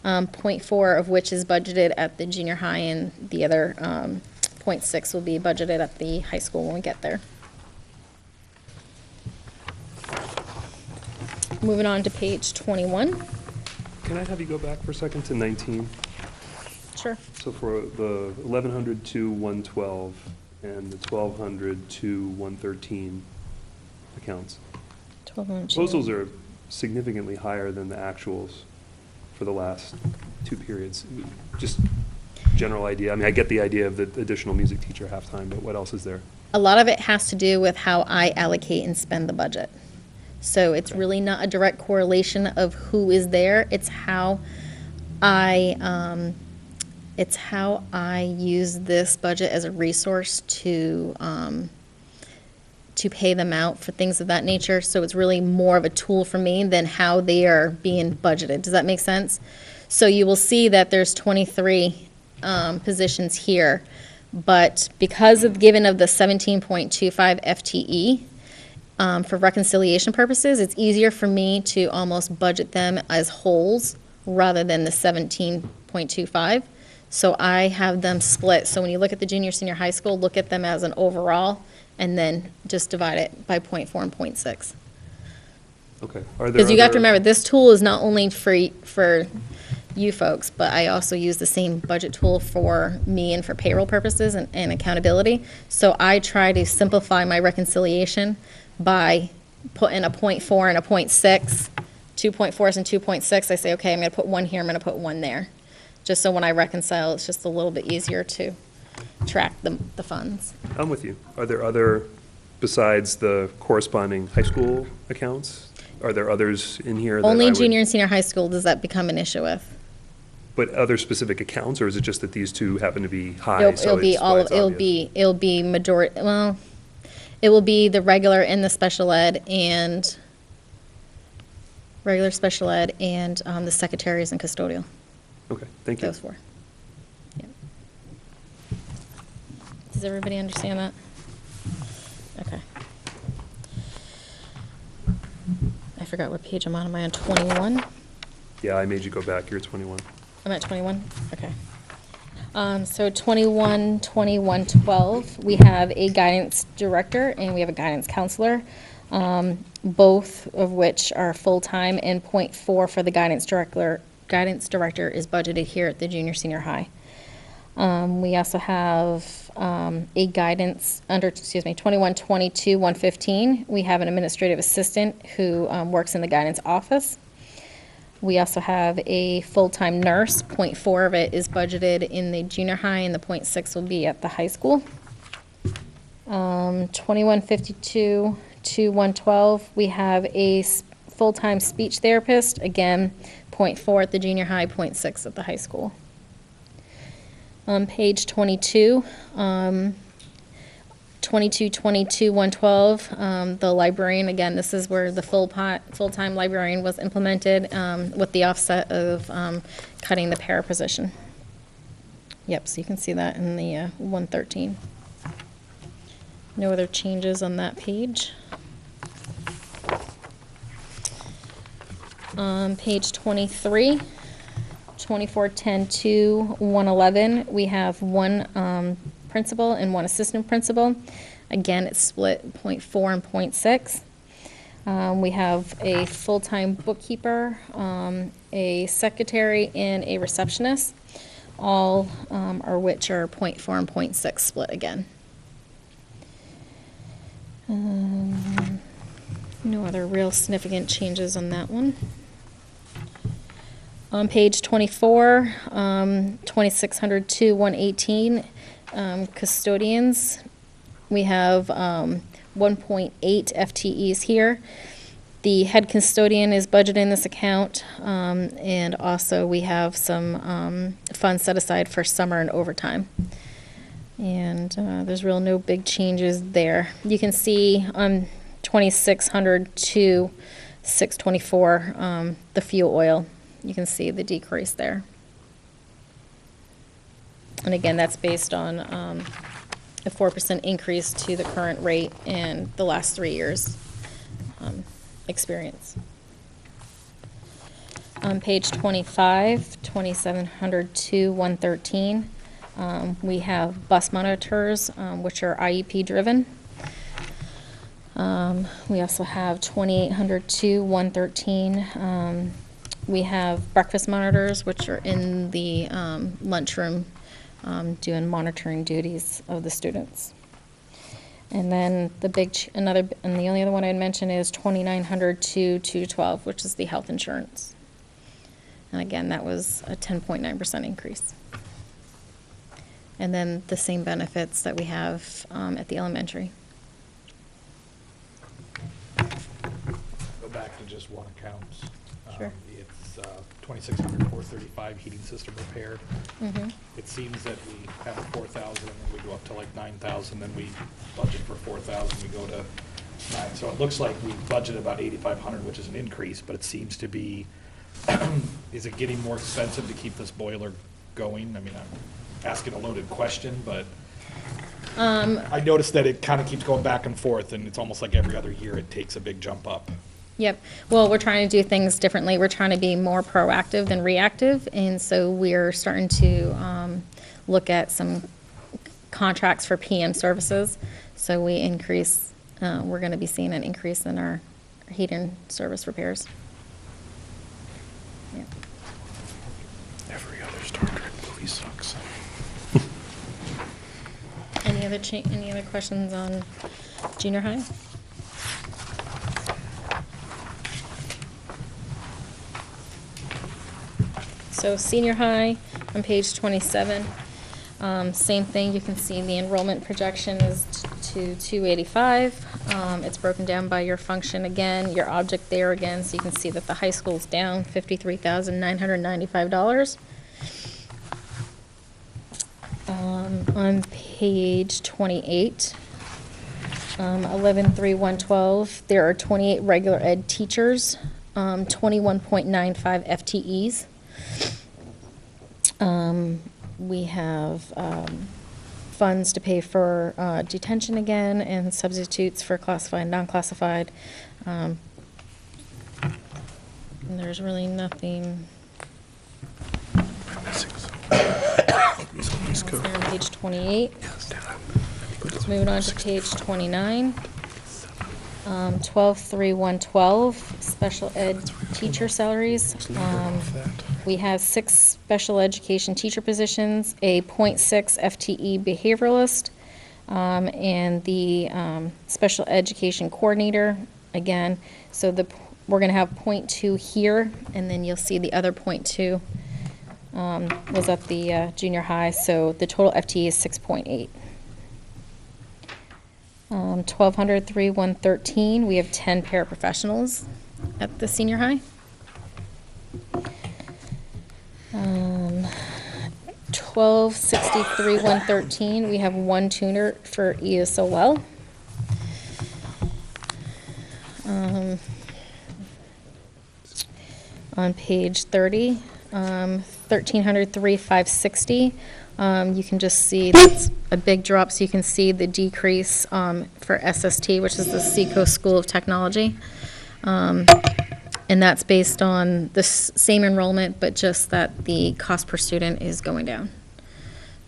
0.4 of which is budgeted at the junior high, and the other 0.6 will be budgeted at the high school when we get there. Moving on to page 21. Can I have you go back for a second to 19? Sure. So for the 1,100 to 112 and the 1,200 to 113 accounts, 1,200. proposals are significantly higher than the actuals for the last two periods. Just general idea. I mean, I get the idea of the additional music teacher halftime, but what else is there? A lot of it has to do with how I allocate and spend the budget. So it's really not a direct correlation of who is there. It's how I use this budget as a resource to pay them out for things of that nature. So it's really more of a tool for me than how they are being budgeted. Does that make sense? So you will see that there's 23 positions here, but because of given of the 17.25 FTE, for reconciliation purposes, it's easier for me to almost budget them as wholes rather than the 17.25. So I have them split. So when you look at the senior high school, look at them as an overall, and then just divide it by 0.4 and 0.6. Okay. Are there Because you have to other- remember, this tool is not only for you folks, but I also use the same budget tool for me and for payroll purposes and accountability. So I try to simplify my reconciliation by putting a 0.4 and a 0.6, 2.4s and 2.6. I say, okay, I'm going to put one here, I'm going to put one there. Just so when I reconcile, it's just a little bit easier to track the funds. I'm with you. Are there other, besides the corresponding high school accounts, are there others in here that Only I would- junior and senior high school does that become an issue with. But other specific accounts, or is it just that these two happen to be high? It'll be all of, it'll be majority, well, it will be the regular and the special ed and the secretaries and custodial, Okay, thank you. those four. Yep. Does everybody understand that? Okay. I forgot what page I'm on. Am I on 21? Yeah, I made you go back. You're 21. I'm at 21? Okay. So 21, 21, 12, we have a guidance director and we have a guidance counselor, both of which are full-time, and 0.4 for the guidance director. Guidance director is budgeted here at the senior high. We also have a guidance under, 21, 22, 115. We have an administrative assistant who works in the guidance office. We also have a full-time nurse. 0.4 of it is budgeted in the junior high, and the 0.6 will be at the high school. 2152 to 112, we have a full-time speech therapist. Again, 0.4 at the junior high, 0.6 at the high school. On page 22, 2222 112, the librarian, again, this is where the full-time librarian was implemented with the offset of cutting the para position. Yep, so you can see that in the 113. No other changes on that page. Page 23, 2410 to 111, we have one principal and one assistant principal. Again, it's split 0.4 and 0.6. We have a full-time bookkeeper, a secretary, and a receptionist, all are which are 0.4 and 0.6 split again. No other real significant changes on that one. On page 24, 2600 to 118, custodians, we have 1.8 FTEs here. The head custodian is budgeted in this account, and also we have some funds set aside for summer and overtime. And there's real no big changes there. You can see on 2600 to 624, the fuel oil. You can see the decrease there. And again, that's based on a 4% increase to the current rate and the last 3 years' experience. On page 25, 2700 to 113, we have bus monitors, which are IEP driven. We also have 2800 to 113. We have breakfast monitors, which are in the lunchroom doing monitoring duties of the students. And then the and the only other one I'd mention is 2900 to 212, which is the health insurance. And again, that was a 10.9% increase. And then the same benefits that we have at the elementary. Go back to just one account. Sure. It's 2,600, 435 heating system repair. Mhm. It seems that we have 4,000, and then we go up to like 9,000, then we budget for 4,000, we go to 9. So it looks like we budgeted about 8,500, which is an increase, but it seems to be, is it getting more expensive to keep this boiler going? I mean, I'm asking a loaded question, but I noticed that it kind of keeps going back and forth, and it's almost like every other year it takes a big jump up. Yep. Well, we're trying to do things differently. We're trying to be more proactive than reactive, and so we're starting to look at some contracts for PM services. So we increase, we're going to be seeing an increase in our heating service repairs. Yeah. Every other Star Trek movie sucks. Any other questions on junior high? So senior high on page 27, same thing. You can see the enrollment projection is to 285. It's broken down by your function again, your object there again, so you can see that the high school's down $53,995. On page 28, 113112, there are 28 regular ed teachers, 21.95 FTEs. We have funds to pay for detention again and substitutes for classified and non-classified. And there's really nothing else there on page 28. Moving on to page 29. 123112, special ed teacher salaries. We have 6 special education teacher positions, a .6 FTE behavioralist, and the special education coordinator, again. So we're going to have .2 here, and then you'll see the other .2 was at the junior high, so the total FTE is 6.8. 1200-3113, we have 10 paraprofessionals at the senior high. 1263-113, we have 1 tutor for ESOL. On page 30, 1300-3560. You can just see that's a big drop, so you can see the decrease for SST, which is the Seacoast School of Technology. And that's based on the same enrollment, but just that the cost per student is going down.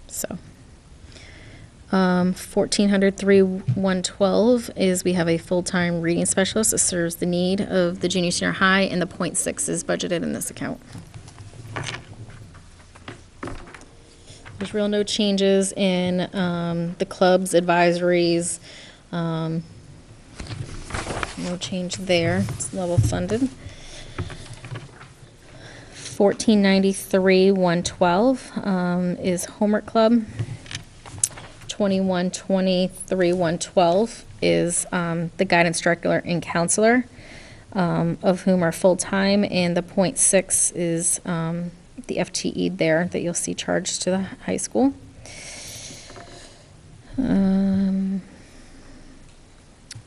So 1400-3112 is we have a full-time reading specialist that serves the need of the junior senior high, and the .6 is budgeted in this account. There's real no changes in the clubs, advisories, no change there. It's level funded. 1493-112 is homework club. 2123-112 is the guidance director and counselor, of whom are full-time, and the .6 is the FTE there that you'll see charged to the high school.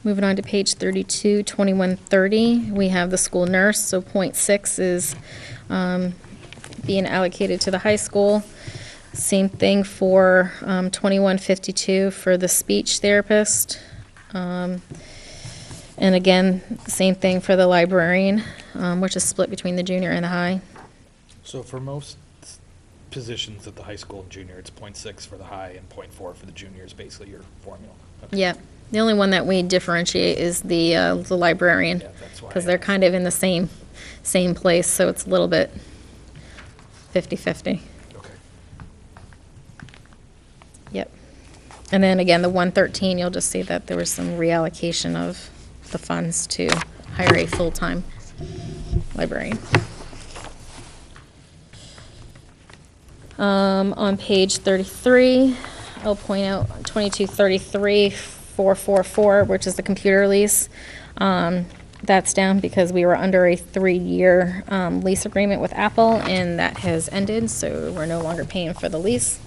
Moving on to page 32, 2130, we have the school nurse, so .6 is being allocated to the high school. Same thing for 2152 for the speech therapist. And again, same thing for the librarian, which is split between the junior and the high. So for most positions at the high school and junior, it's .6 for the high and .4 for the junior is basically your formula. Okay. Yeah, the only one that we differentiate is the librarian, Yeah, that's why because I they're asked. kind of in the same place, so it's a little bit 50-50. Okay. Yep. And then again, the 113, you'll just see that there was some reallocation of the funds to hire a full-time librarian. On page 33, I'll point out 2233-444, which is the computer lease. That's down because we were under a 3-year lease agreement with Apple, and that has ended, so we're no longer paying for the lease.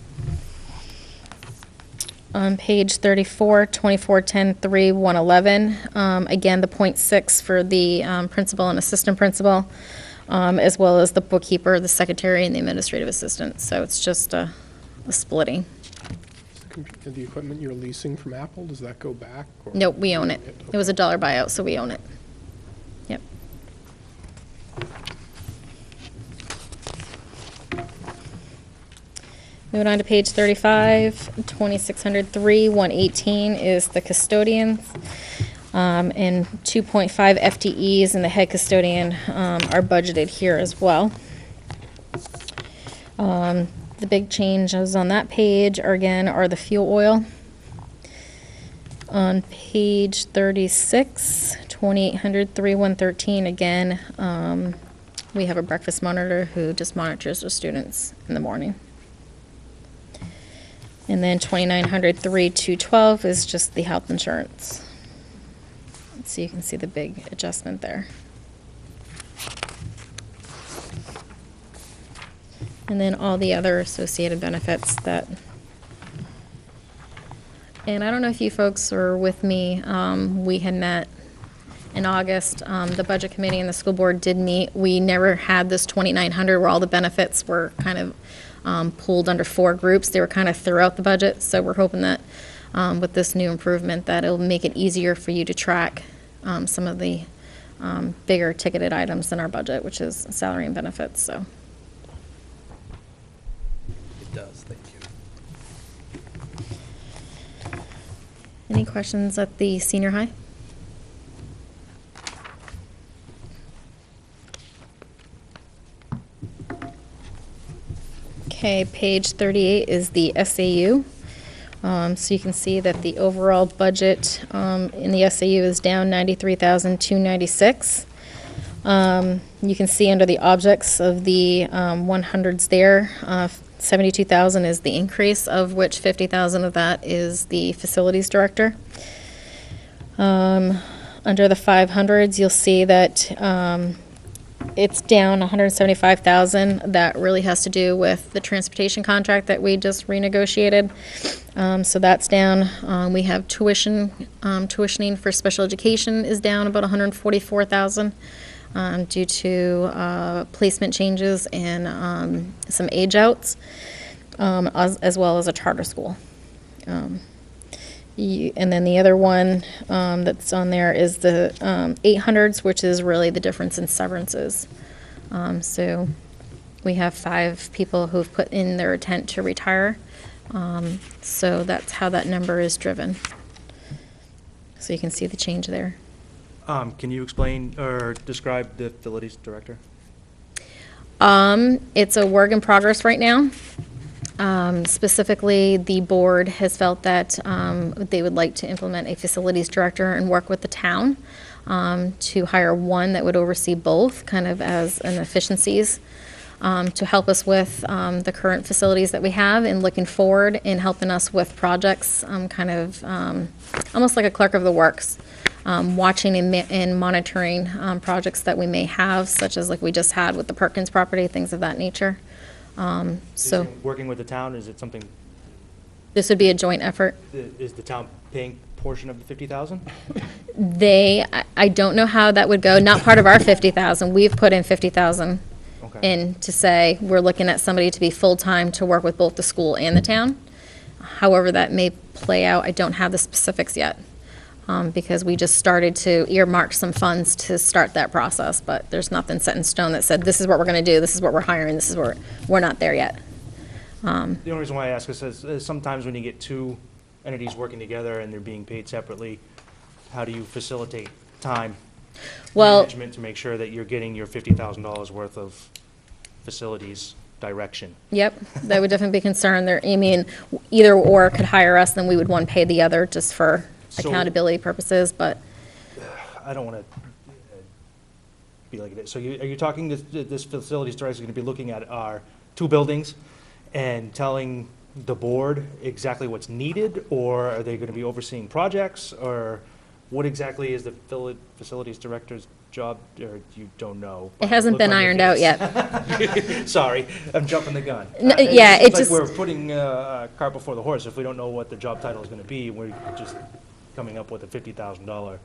On page 34, 2410-3-111, again, the .6 for the principal and assistant principal, as well as the bookkeeper, the secretary, and the administrative assistant. So it's just a splitting. The equipment you're leasing from Apple, does that go back? Or? Nope, we own it. It was a dollar buyout, so we own it. Yep. Moving on to page 35, 2603-118 is the custodians. And 2.5 FTEs and the head custodian are budgeted here as well. The big changes on that page are the fuel oil. On page 36, 2800-113, again, we have a breakfast monitor who just monitors the students in the morning. And then 2900-212 is just the health insurance. So you can see the big adjustment there. And then all the other associated benefits that, and I don't know if you folks were with me, we had met in August. The budget committee and the school board did meet. We never had this 2,900 where all the benefits were kind of pulled under 4 groups. They were kind of throughout the budget, so we're hoping that with this new improvement that it'll make it easier for you to track some of the bigger ticketed items in our budget, which is salary and benefits, so. It does, thank you. Any questions at the senior high? Okay, page 38 is the SAU. So you can see that the overall budget in the SAU is down $93,296. You can see under the objects of the 100s there, 72,000 is the increase, of which 50,000 of that is the facilities director. Under the 500s, you'll see that it's down 175,000. That really has to do with the transportation contract that we just renegotiated. So that's down. We have tuitioning for special education is down about 144,000 due to placement changes and some age outs, as well as a charter school. And then the other one that's on there is the 800s, which is really the difference in severances. So we have 5 people who've put in their intent to retire. So that's how that number is driven. So you can see the change there. Can you explain or describe the facilities director? It's a work in progress right now. Specifically, the board has felt that they would like to implement a facilities director and work with the town to hire one that would oversee both, kind of as an efficiencies, to help us with the current facilities that we have and looking forward and helping us with projects, kind of almost like a clerk of the works. Watching and monitoring projects that we may have, such as like we just had with the Perkins property, things of that nature. So Working with the town, is it something This would be a joint effort. Is the town paying portion of the 50,000? I don't know how that would go, not part of our 50,000. We've put in 50,000 Okay. in to say, we're looking at somebody to be full-time to work with both the school and the town. However that may play out, I don't have the specifics yet, because we just started to earmark some funds to start that process, but there's nothing set in stone that said, this is what we're gonna do, this is what we're hiring, this is where, we're not there yet. The only reason why I ask is sometimes when you get two entities working together and they're being paid separately, how do you facilitate time Well, management to make sure that you're getting your $50,000 worth of facilities direction? yep, that would definitely be concerned there. I mean, either or could hire us, then we would one pay the other just for So- accountability purposes, but I don't want to be like it is. So are you talking this facilities director is going to be looking at our two buildings and telling the board exactly what's needed, or are they going to be overseeing projects, or what exactly is the facilities director's job, or you don't know? it hasn't Look been on your ironed out face. yet. Sorry, I'm jumping the gun. No, yeah, It's it just- like we're putting a cart before the horse. If we don't know what the job title is going to be, we're just coming up with a $50,000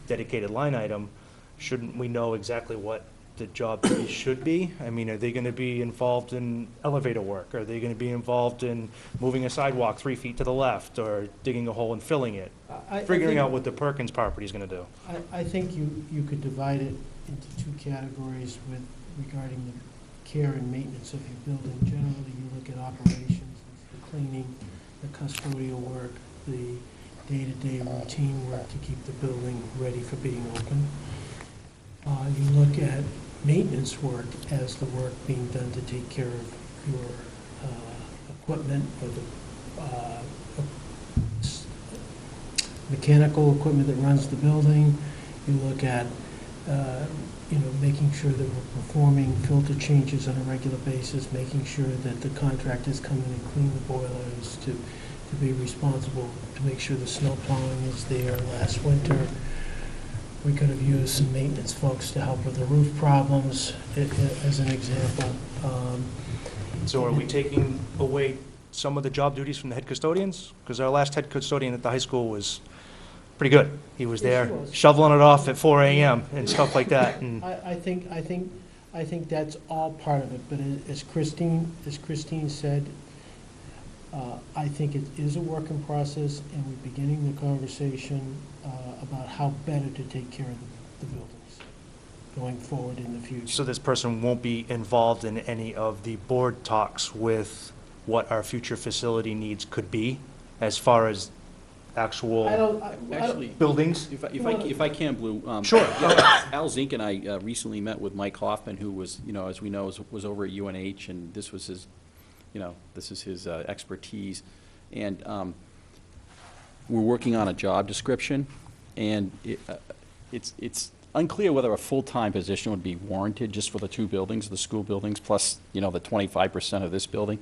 dedicated line item. Shouldn't we know exactly what the job duties should be? I mean, are they going to be involved in elevator work? Are they going to be involved in moving a sidewalk 3 feet to the left, or digging a hole and filling it? I Figuring think- out what the Perkins property is going to do. I think you could divide it into two categories regarding the care and maintenance of your building. Generally, you look at operations, the cleaning, the custodial work, the day-to-day routine work to keep the building ready for being open. You look at maintenance work as the work being done to take care of your equipment, or the mechanical equipment that runs the building. You look at, making sure that we're performing filter changes on a regular basis, making sure that the contractors come in and clean the boilers, to be responsible, to make sure the snow plowing is there. Last winter, we could have used some maintenance folks to help with the roof problems, as an example. So are we taking away some of the job duties from the head custodians? Because our last head custodian at the high school was pretty good. He was Yes, there he was. shoveling it off at 4 AM and stuff like that. And I think that's all part of it, but as Christine said, I think it is a work in process, and we're beginning the conversation about how better to take care of the buildings going forward in the future. so this person won't be involved in any of the board talks with what our future facility needs could be, as far as actual Actually, buildings? if I can, Blue. Sure. yeah, Al Zink and I recently met with Mike Hoffman, who was, as we know, was over at UNH, and this was his, this is his expertise. And we're working on a job description, and it's unclear whether a full-time position would be warranted just for the two buildings, the school buildings, plus, the 25% of this building.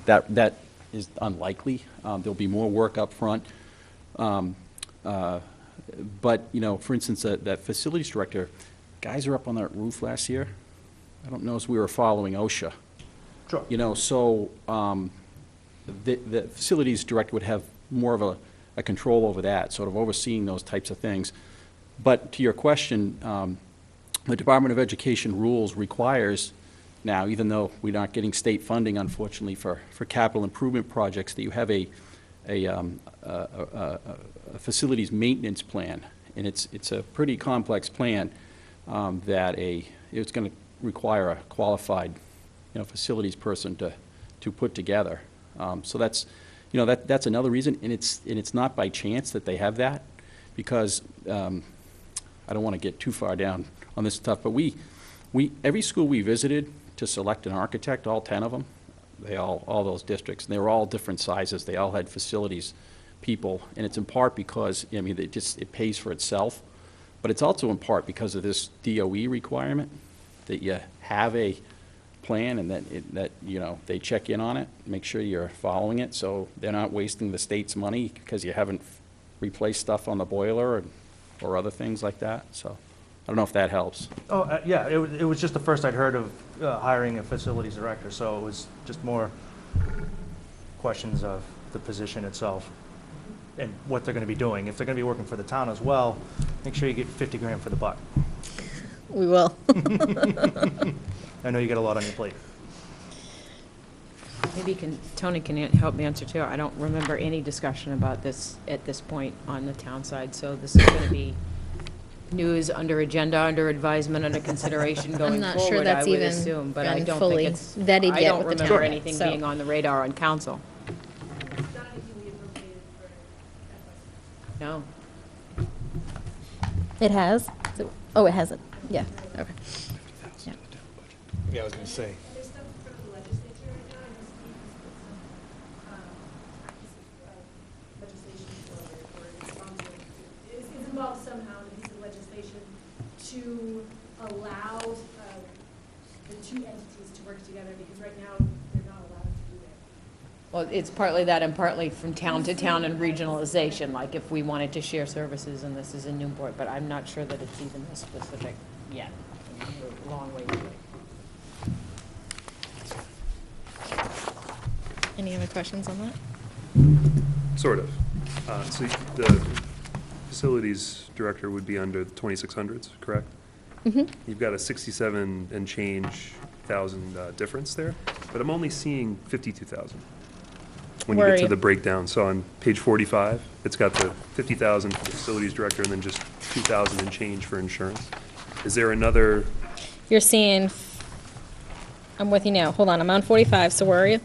That is unlikely. There'll be more work up front. But, for instance, that facilities director, guys are up on that roof last year. I don't know if we were following OSHA. Sure. So the facilities director would have more of a control over that, sort of overseeing those types of things. But to your question, the Department of Education rules requires now, even though we're not getting state funding, unfortunately, for capital improvement projects, that you have a facilities maintenance plan. And it's a pretty complex plan that it's going to require a qualified facilities person to put together. So that's that's another reason, and it's not by chance that they have that, because I don't want to get too far down on this stuff, but we every school we visited to select an architect, all 10 of them, all those districts, and they were all different sizes. They all had facilities people, and it's in part because it pays for itself, but it's also in part because of this DOE requirement that you have a plan, and that they check in on it, make sure you're following it, so they're not wasting the state's money because you haven't replaced stuff on the boiler or other things like that. So I don't know if that helps. Oh, yeah, it was just the first I'd heard of hiring a facilities director, so it was just more questions of the position itself and what they're gonna be doing. If they're gonna be working for the town as well, make sure you get 50 grand for the buck. We will. I know you got a lot on your plate. Maybe Tony can help me answer too. I don't remember any discussion about this at this point on the town side, so this is going to be news under agenda, under advisement, under consideration going not forward, sure that's I would even assume, but I been don't fully think it's, vetted I yet don't with the remember town, anything so. being on the radar on council. No. It has? Oh, it hasn't. Yeah, okay. Yeah. Yeah, I was going to say. There's stuff in front of the legislature right now, and just legislation or it's involved somehow in a piece of legislation to allow the two entities to work together, because right now, they're not allowed to do that. Well, it's partly that and partly from town to town and regionalization, like if we wanted to share services and this is in Newport, but I'm not sure that it's even this specific yet. We're a long way away. Any other questions on that? Sort of. So the facilities director would be under the 2600s, correct? Mm-hmm. You've got a 67 and change thousand difference there, but I'm only seeing 52,000 when you Where get are to you? the breakdown. So on page 45, it's got the 50,000 for the facilities director and then just 2,000 and change for insurance. Is there another, You're seeing, I'm with you now. Hold on, I'm on 45, so where are you?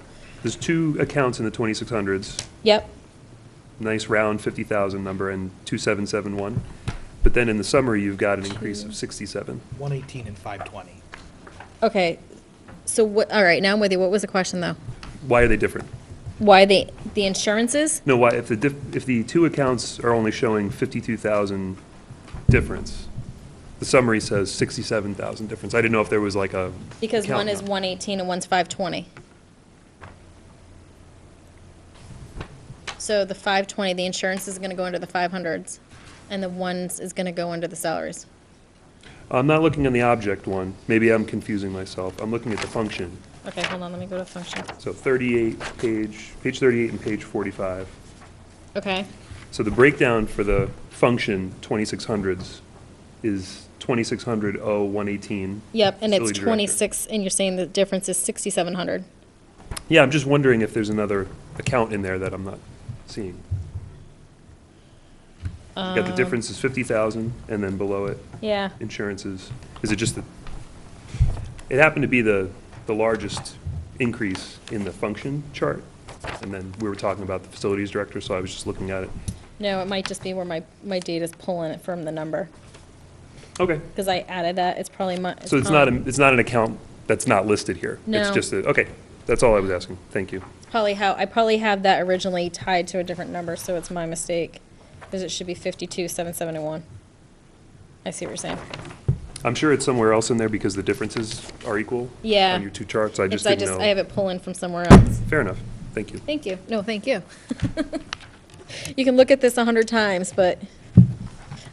there's two accounts in the 2600s, Yep. nice round 50,000 number and 2771. But then in the summary, you've got an increase of 67. 118 and 520. Okay, so what, all right, now I'm with you. What was the question, though? Why are they different? Why the insurances? No, why, if the two accounts are only showing 52,000 difference, the summary says 67,000 difference. I didn't know if there was like a. Because count one is number. 118 and one's 520. So the 520, the insurance is gonna go into the 500s, and the ones is gonna go into the salaries. I'm not looking on the object one. Maybe I'm confusing myself. I'm looking at the function. Okay, hold on, let me go to function. So 38, page 38 and page 45. Okay, So the breakdown for the function 2600s is 2600-0118. yep, and it's Facility director. 26, and you're saying the difference is 6,700. Yeah, I'm just wondering if there's another account in there that I'm not seeing. You got the difference is 50,000, and then below it, Yeah, insurance is it just that, it happened to be the largest increase in the function chart, and then we were talking about the facilities director, so I was just looking at it. no, it might just be where my data's pulling it from the number, Okay, because I added that, it's probably my. so it's not an account that's not listed here? It's No. just okay, that's all I was asking. Thank you. I probably have that originally tied to a different number, so it's my mistake, because it should be 52,771. I see what you're saying. I'm sure it's somewhere else in there because the differences are equal Yeah. on your two charts. I It's, just didn't know. I have it pulling from somewhere else. Fair enough. Thank you. Thank you. No, thank you. You can look at this 100 times, but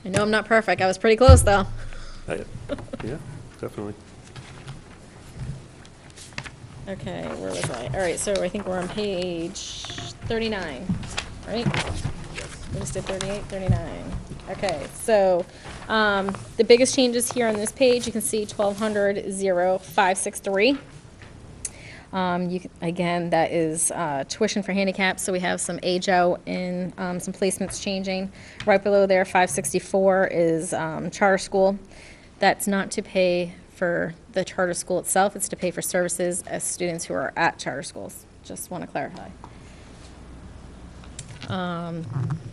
I know I'm not perfect. I was pretty close, though. Yeah, definitely. Okay, where was I? All right, so I think we're on page 39, right? We just did 38, 39. Okay, so the biggest changes here on this page, you can see 1,200,563. Again, that is tuition for handicaps, so we have some age out and some placements changing. Right below there, 564 is charter school. That's not to pay for the charter school itself, it's to pay for services as students who are at charter schools. Just want to clarify.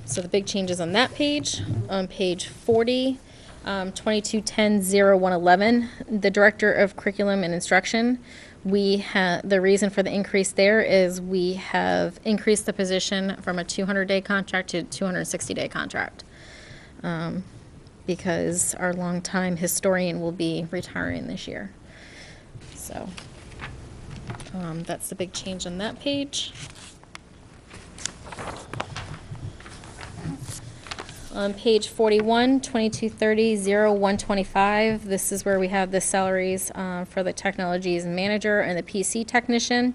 So the big changes on that page, on page 40, 2210-0111, the Director of Curriculum and Instruction, the reason for the increase there is we have increased the position from a 200-day contract to a 260-day contract. Because our longtime historian will be retiring this year. So, that's the big change on that page. On page 41, 2230-0125, this is where we have the salaries for the technologies manager and the PC technician.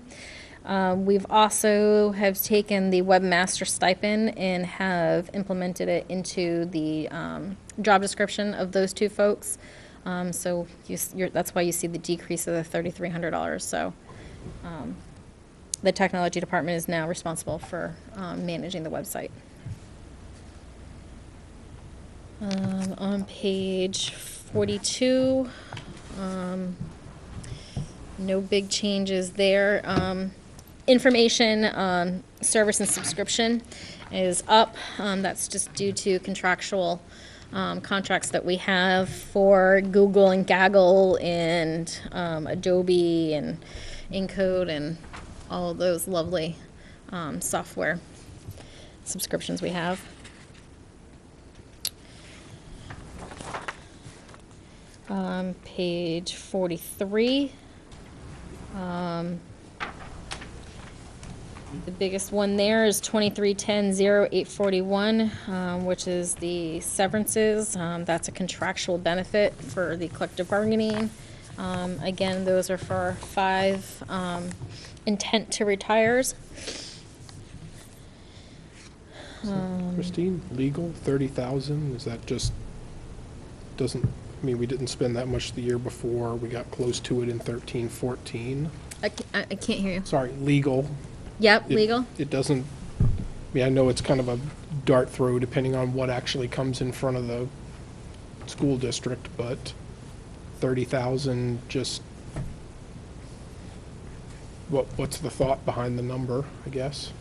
We've also have taken the webmaster stipend and have implemented it into the job description of those two folks. So that's why you see the decrease of the $3,300. So the technology department is now responsible for managing the website. On page 42, no big changes there. Information service and subscription is up. That's just due to contractual contracts that we have for Google and Gaggle and Adobe and Encode and all of those lovely software subscriptions we have. Page 43. The biggest one there is 2310-0841, which is the severances. That's a contractual benefit for the collective bargaining. Again, those are for 5 intent to retires. Christine, legal, 30,000, is that just, doesn't, I mean, we didn't spend that much the year before, we got close to it in 13, 14. I can't hear you. Sorry, legal. Yep, legal. It doesn't, I mean, I know it's kind of a dart throw depending on what actually comes in front of the school district, but 30,000, just, what's the thought behind the number, I guess?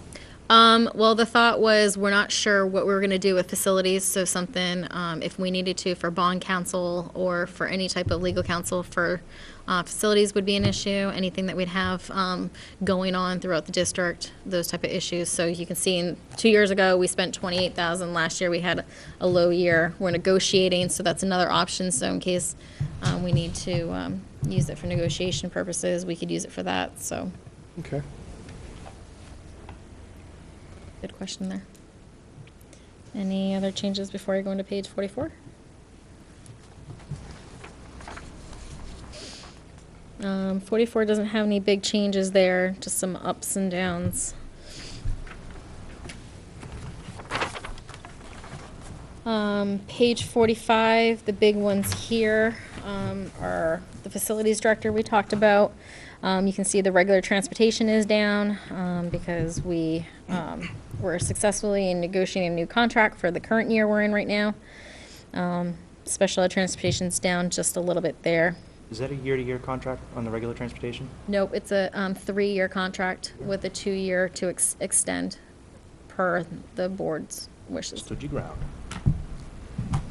Well, the thought was we're not sure what we were going to do with facilities, so something, if we needed to for bond counsel or for any type of legal counsel for facilities would be an issue, anything that we'd have going on throughout the district, those type of issues. So you can see 2 years ago, we spent $28,000. Last year, we had a low year. We're negotiating, so that's another option. So in case we need to use it for negotiation purposes, we could use it for that, so. Okay. Good question there. Any other changes before I go into page 44? 44 doesn't have any big changes there, just some ups and downs. Page 45, the big ones here are the facilities director we talked about. You can see the regular transportation is down because we were successfully in negotiating a new contract for the current year we're in right now. Special ed transportation's down just a little bit there. Is that a year-to-year contract on the regular transportation? Nope, it's a 3-year contract with a 2-year to extend per the board's wishes. Stood your ground.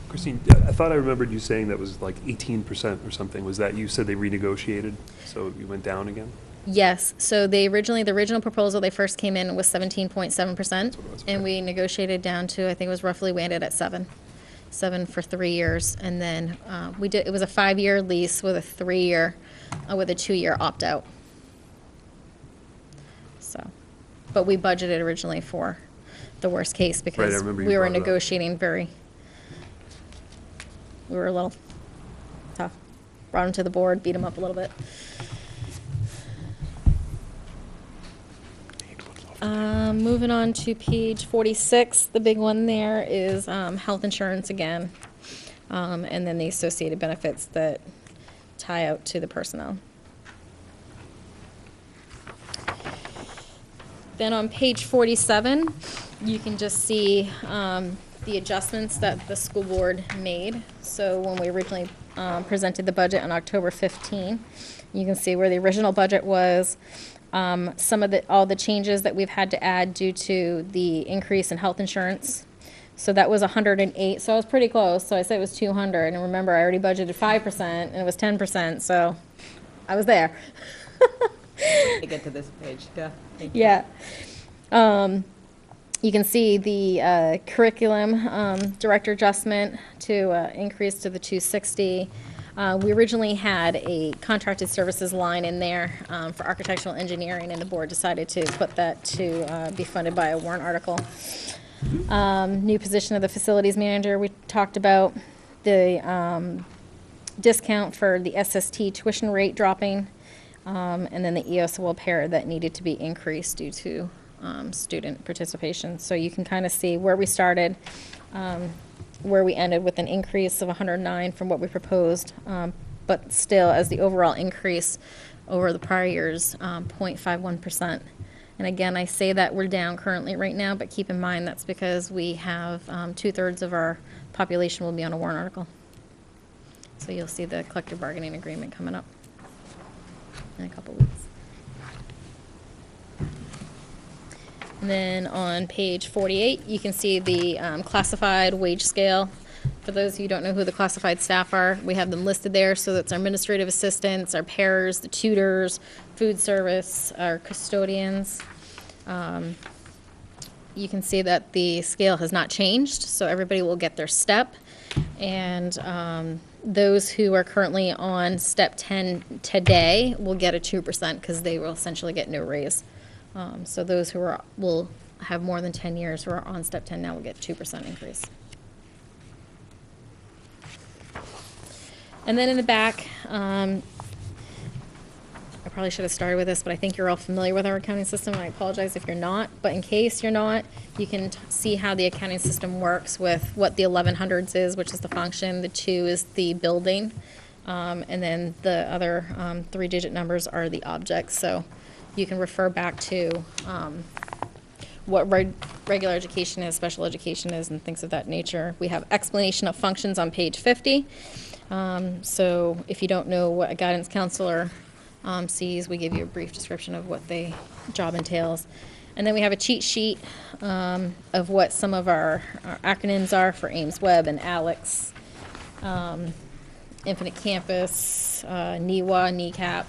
Christine, I thought I remembered you saying that was like 18% or something. Was that, you said they renegotiated, so you went down again? Yes, so the original proposal, they first came in was 17.7%, That's what it was, and okay. we negotiated down to, I think it was roughly, we ended at 7 for 3 years, and then it was a 5-year lease with a 3-year, with a 2-year opt-out. So, but we budgeted originally for the worst case Right, I because remember you we were brought it up. negotiating we were a little tough. Brought them to the board, beat them up a little bit. Moving on to page 46, the big one there is health insurance again, and then the associated benefits that tie out to the personnel. Then on page 47, you can just see the adjustments that the school board made. So when we originally presented the budget on October 15, you can see where the original budget was, some of all the changes that we've had to add due to the increase in health insurance. So that was 108, so I was pretty close, so I said it was 200, and remember, I already budgeted 5%, and it was 10%, so I was there. To get to this page, yeah. Yeah. You can see the curriculum director adjustment to increase to the 260. We originally had a contracted services line in there for architectural engineering, and the board decided to put that to be funded by a warrant article. New position of the facilities manager, we talked about the discount for the SST tuition rate dropping and then the ESOL pair that needed to be increased due to student participation. So you can kind of see where we started, where we ended with an increase of 109 from what we proposed, but still, as the overall increase over the prior years, 0.51%. And again, I say that we're down currently right now, but keep in mind that's because we have 2/3 of our population will be on a warrant article. So you'll see the collective bargaining agreement coming up in a couple weeks. And then on page 48, you can see the classified wage scale. For those of you who don't know who the classified staff are, we have them listed there. So that's our administrative assistants, our pairs, the tutors, food service, our custodians. You can see that the scale has not changed, so everybody will get their step. And those who are currently on step 10 today will get a 2% because they will essentially get no raise. So those who will have more than 10 years who are on step 10 now will get 2% increase. And then in the back, I probably should have started with this, but I think you're all familiar with our accounting system, and I apologize if you're not. But in case you're not, you can see how the accounting system works with what the 1100s is, which is the function, the 2 is the building, and then the other 3-digit numbers are the objects. So you can refer back to what regular education is, special education is, and things of that nature. We have explanation of functions on page 50. So if you don't know what a guidance counselor sees, we give you a brief description of what the job entails. And then we have a cheat sheet of what some of our acronyms are for Ames Web and ALEX, Infinite Campus, NEWA, NECAP,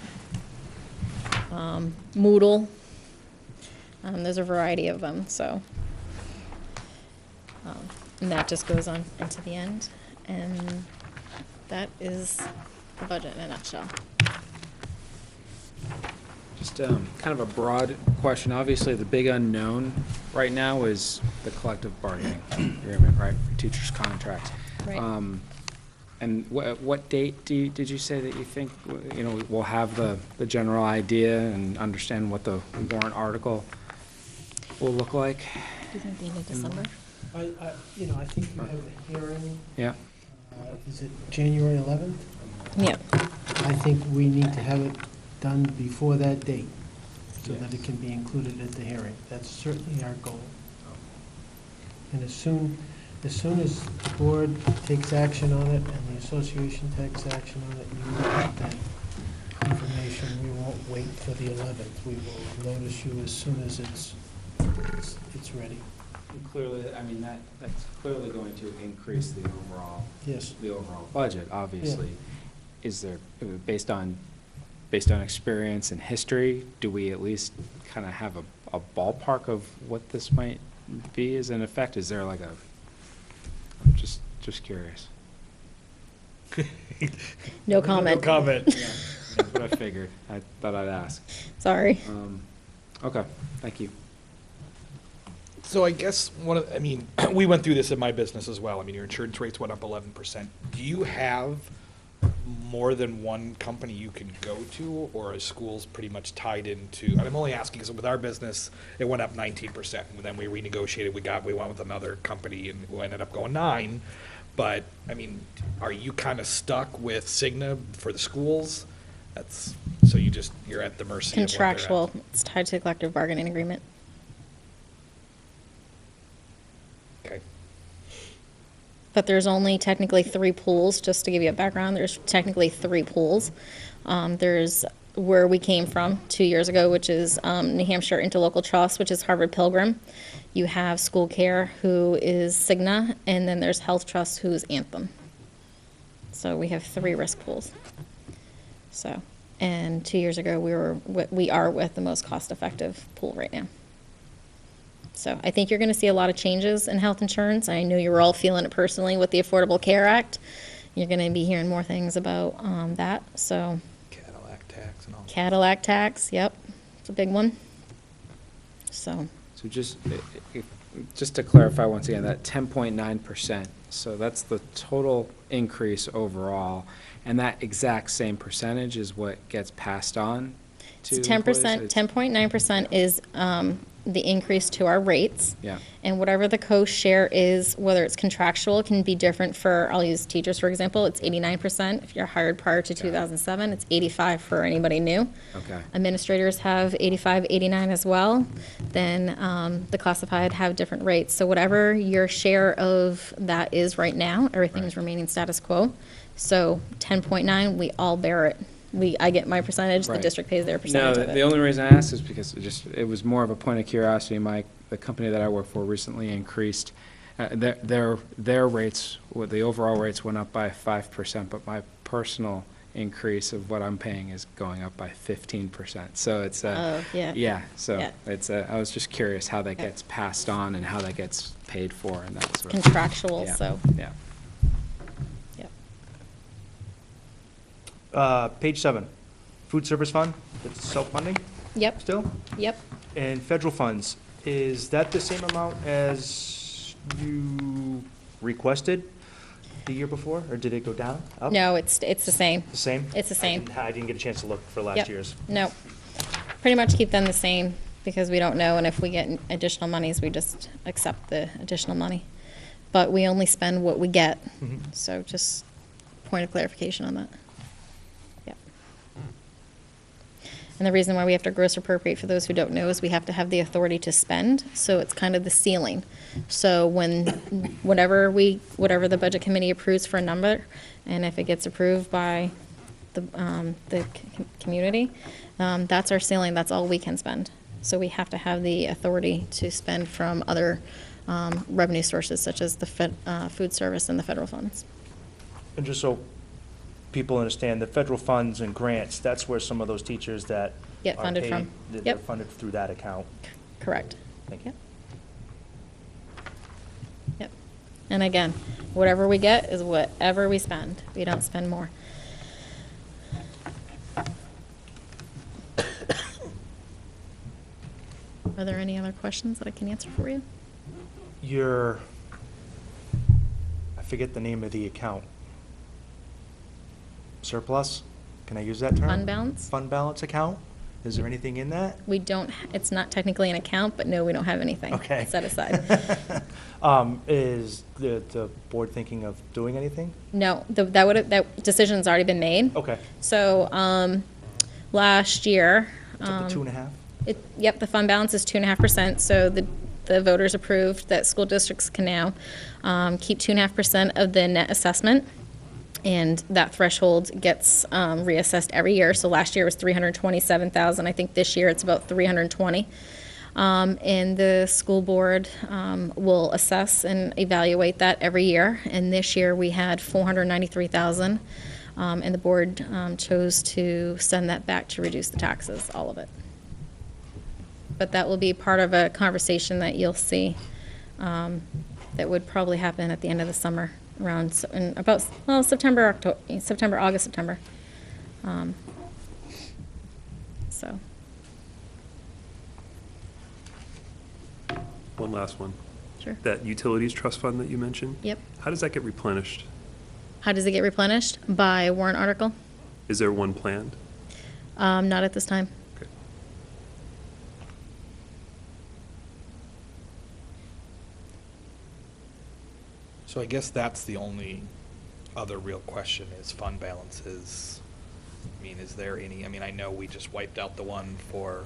Moodle. There's a variety of them, so. And that just goes on into the end. And that is the budget in a nutshell. Just kind of a broad question. Obviously, the big unknown right now is the collective bargaining agreement, right? Teachers' contracts. Right. And what date did you say that you think, we'll have the general idea and understand what the warrant article will look like? Do you think the end of December? I think you have a hearing, Yeah. is it January 11th? Yeah. I think we need to have it done before that date, so that it can be included at the hearing. That's certainly our goal. And as soon as the board takes action on it and the association takes action on it, you will have that information. We won't wait for the 11th. We will notice you as soon as it's ready. And clearly, that's clearly going to increase the overall. Yes. The overall budget, obviously. Is there, based on experience and history, do we at least kind of have a ballpark of what this might be as an effect? Is there like I'm just curious. No comment. No comment. Yeah, that's what I figured. I thought I'd ask. Sorry. Okay, thank you. So I guess we went through this in my business as well. I mean, your insurance rates went up 11%. Do you have more than one company you can go to, or are schools pretty much tied into? And I'm only asking because with our business, it went up 19%. And then we renegotiated. We went with another company, and we ended up going 9%. But I mean, are you kind of stuck with Cigna for the schools? You're at the mercy of what they're at. Contractual. It's tied to the collective bargaining agreement. Okay. But there's only technically 3 pools, just to give you a background. There's technically 3 pools. There's where we came from 2 years ago, which is New Hampshire Interlocal Trust, which is Harvard Pilgrim. You have School Care, who is Cigna, and then there's Health Trust, who's Anthem. So we have 3 risk pools. So, and 2 years ago, we are with the most cost-effective pool right now. So I think you're going to see a lot of changes in health insurance. I know you're all feeling it personally with the Affordable Care Act. You're going to be hearing more things about that. So Cadillac tax and all. Cadillac tax, yep, it's a big one. So just to clarify once again, that 10.9%, so that's the total increase overall, and that exact same percentage is what gets passed on to 10%, 10.9% is the increase to our rates. Yeah. And whatever the co-share is, whether it's contractual, can be different for, I'll use teachers, for example, it's 89%. If you're hired prior to 2007, it's 85 for anybody new. Okay. Administrators have 85, 89 as well. Then the classified have different rates. So whatever your share of that is right now, everything's remaining status quo. So 10.9, we all bear it. I get my percentage, the Right. district pays their No, percentage of it. the only reason I asked is because it was more of a point of curiosity. The company that I work for recently increased, their rates, the overall rates went up by 5%, but my personal increase of what I'm paying is going up by 15%. So it's Oh, yeah. yeah, so Yeah. it's I was just curious how that gets passed on and how that gets paid for and that sort of. Contractual, Yeah, so. Yeah. Yep. Page 7, food service fund, it's self-funding Yep, still? yep. And federal funds, is that the same amount as you requested the year before, or did it go down, up? No, it's the same. The same? It's the same. I didn't get a chance to look for last Yep. year's. No. Pretty much keep them the same because we don't know, and if we get additional monies, we just accept the additional money. But we only spend what we get, Mhm. so just point of clarification on that. Yep. And the reason why we have to gross appropriate, for those who don't know, is we have to have the authority to spend, so it's kind of the ceiling. So whatever the budget committee approves for a number, and if it gets approved by the community, that's our ceiling, that's all we can spend. So we have to have the authority to spend from other revenue sources, such as the food service and the federal funds. And just so people understand, the federal funds and grants, that's where some of those teachers that Get are funded paid, from. They're Yep. funded through that account. Correct. Thank you. Yep. Yep. And again, whatever we get is whatever we spend. We don't spend more. Are there any other questions that I can answer for you? I forget the name of the account. Surplus? Can I use that term? Fund balance? Fund balance account? Is there anything in that? We don't, it's not technically an account, but no, we don't have anything Okay. set aside. Is the board thinking of doing anything? No, that decision's already been made. Okay. So, last year. It's up to 2.5? Yep, the fund balance is 2.5%, so the voters approved that school districts can now keep 2.5% of the net assessment, and that threshold gets reassessed every year. So last year was 327,000. I think this year it's about 320. And the school board will assess and evaluate that every year. And this year we had 493,000, and the board chose to send that back to reduce the taxes, all of it. But that will be part of a conversation that you'll see that would probably happen at the end of the summer, around September, August, September. So. One last one. Sure. That utilities trust fund that you mentioned? Yep. How does that get replenished? How does it get replenished? By warrant article? Is there one planned? Not at this time. Okay. So I guess that's the only other real question is fund balances. I mean, is there any, I know we just wiped out the one for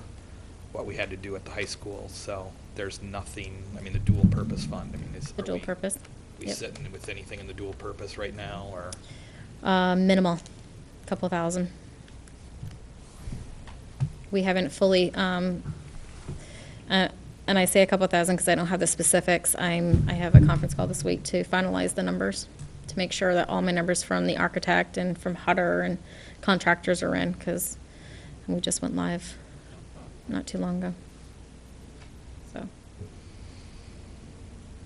what we had to do at the high school, so there's nothing, the dual purpose fund, is. The dual purpose? We Yep. sitting with anything in the dual purpose right now, or? Minimal, couple thousand. We haven't fully, and I say a couple thousand because I don't have the specifics. I have a conference call this week to finalize the numbers, to make sure that all my numbers from the architect and from Hutter and contractors are in, because we just went live not too long ago. So,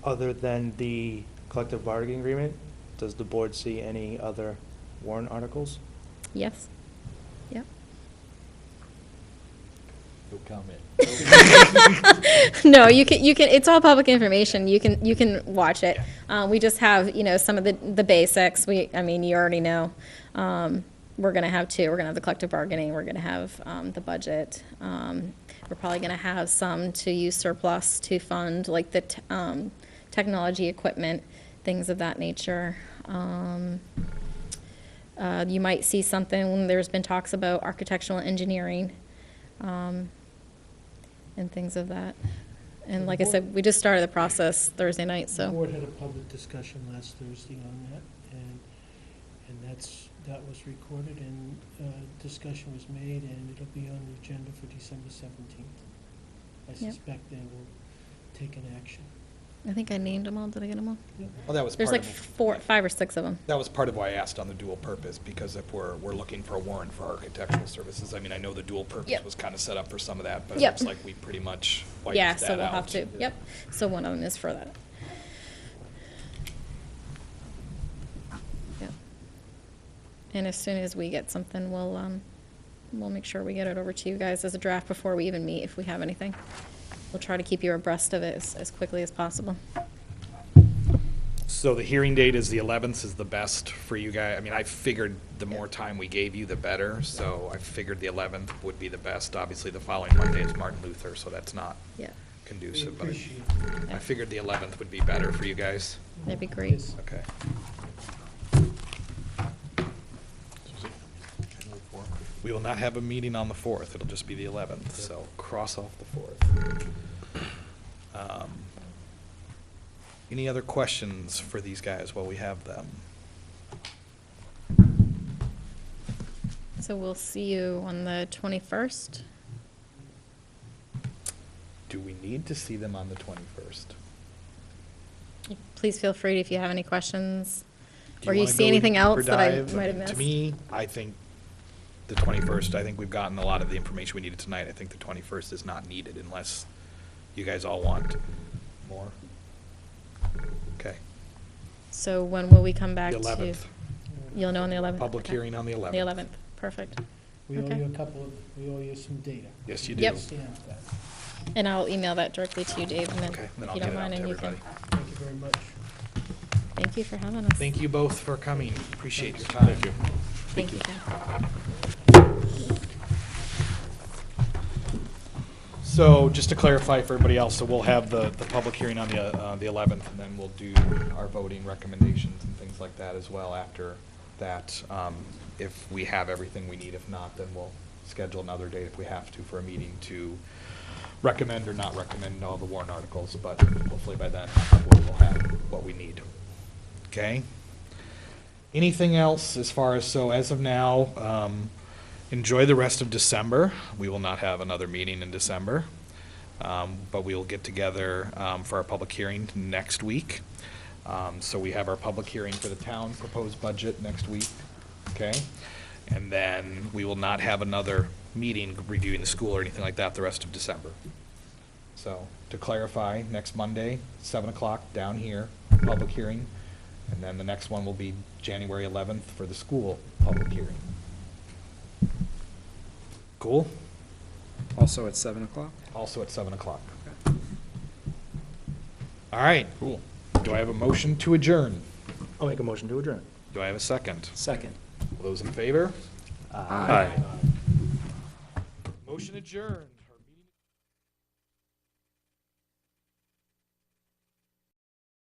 Other than the collective bargaining agreement, does the board see any other warrant articles? yes. Yep. No comment. No, you can, it's all public information. You can watch it. We just have, some of the basics. You already know. we're gonna have two. We're gonna have the collective bargaining, we're gonna have, the budget. We're probably gonna have some to use surplus to fund, like the, technology equipment, things of that nature. You might see something, there's been talks about architectural engineering, and things of that. And like I said, we just started the process Thursday night, The so. board had a public discussion last Thursday on that, and that was recorded, and discussion was made, and it'll be on the agenda for December 17th. I Yep. suspect they will take an action. I think I named them all. Did I get them all? Well, that was There's part like of, 5 or 6 of them. that was part of why I asked on the dual purpose, because if we're looking for a warrant for architectural services, I mean, I know the dual purpose Yep. was kind of set up for some of that, but it Yep. looks like we pretty much wiped Yeah, that so we'll have out. to, yep. So one of them is for that. Yep. And as soon as we get something, we'll make sure we get it over to you guys as a draft before we even meet, if we have anything. We'll try to keep you abreast of it as quickly as possible. So the hearing date is the 11th is the best for you guys. I mean, I figured the more time we gave you, the better. So I figured the 11th would be the best. Obviously, the following Monday is Martin Luther, so that's not Yeah, conducive. But Appreciate it. I figured the 11th would be better for you guys. that'd be great. Okay. We will not have a meeting on the 4th. It'll just be the 11th, so cross off the 4th. Any other questions for these guys while we have them? So we'll see you on the 21st. Do we need to see them on the 21st? Please feel free if you have any questions, Do or you wanna see go anything else deeper that I dive? might have To missed. me, I think the 21st, I think we've gotten a lot of the information we needed tonight. I think the 21st is not needed unless you guys all want more. Okay. So when will we come back The to? 11th. You'll know on the 11th? Public Okay. hearing on the 11th. The 11th, perfect. We owe Okay. you we owe you some data. Yes, you do. Yep. Stamp that. And I'll email that directly to you, Dave, and then Okay, if then I'll you get don't it out mind, to and you can. everybody. Thank you very much. Thank you for having us. Thank you both for coming. Appreciate your time. Thank you. Thank you, Ken. So just to clarify for everybody else, so we'll have the public hearing on the 11th, and then we'll do our voting recommendations and things like that as well after that. If we have everything we need, if not, then we'll schedule another date if we have to for a meeting to recommend or not recommend all the warrant articles, but hopefully by then we'll have what we need. Okay? Anything else as far as, so as of now, enjoy the rest of December. We will not have another meeting in December, but we will get together for our public hearing next week. So we have our public hearing for the town proposed budget next week, okay? And then we will not have another meeting reviewing the school or anything like that the rest of December. So to clarify, next Monday, 7 o'clock down here, public hearing. And then the next one will be January 11th for the school public hearing. Cool? Also at 7 o'clock? Also at 7 o'clock. All right. Cool. Do I have a motion to adjourn? I'll make a motion to adjourn. Do I have a second? Second. All those in favor? Aye. Motion adjourned.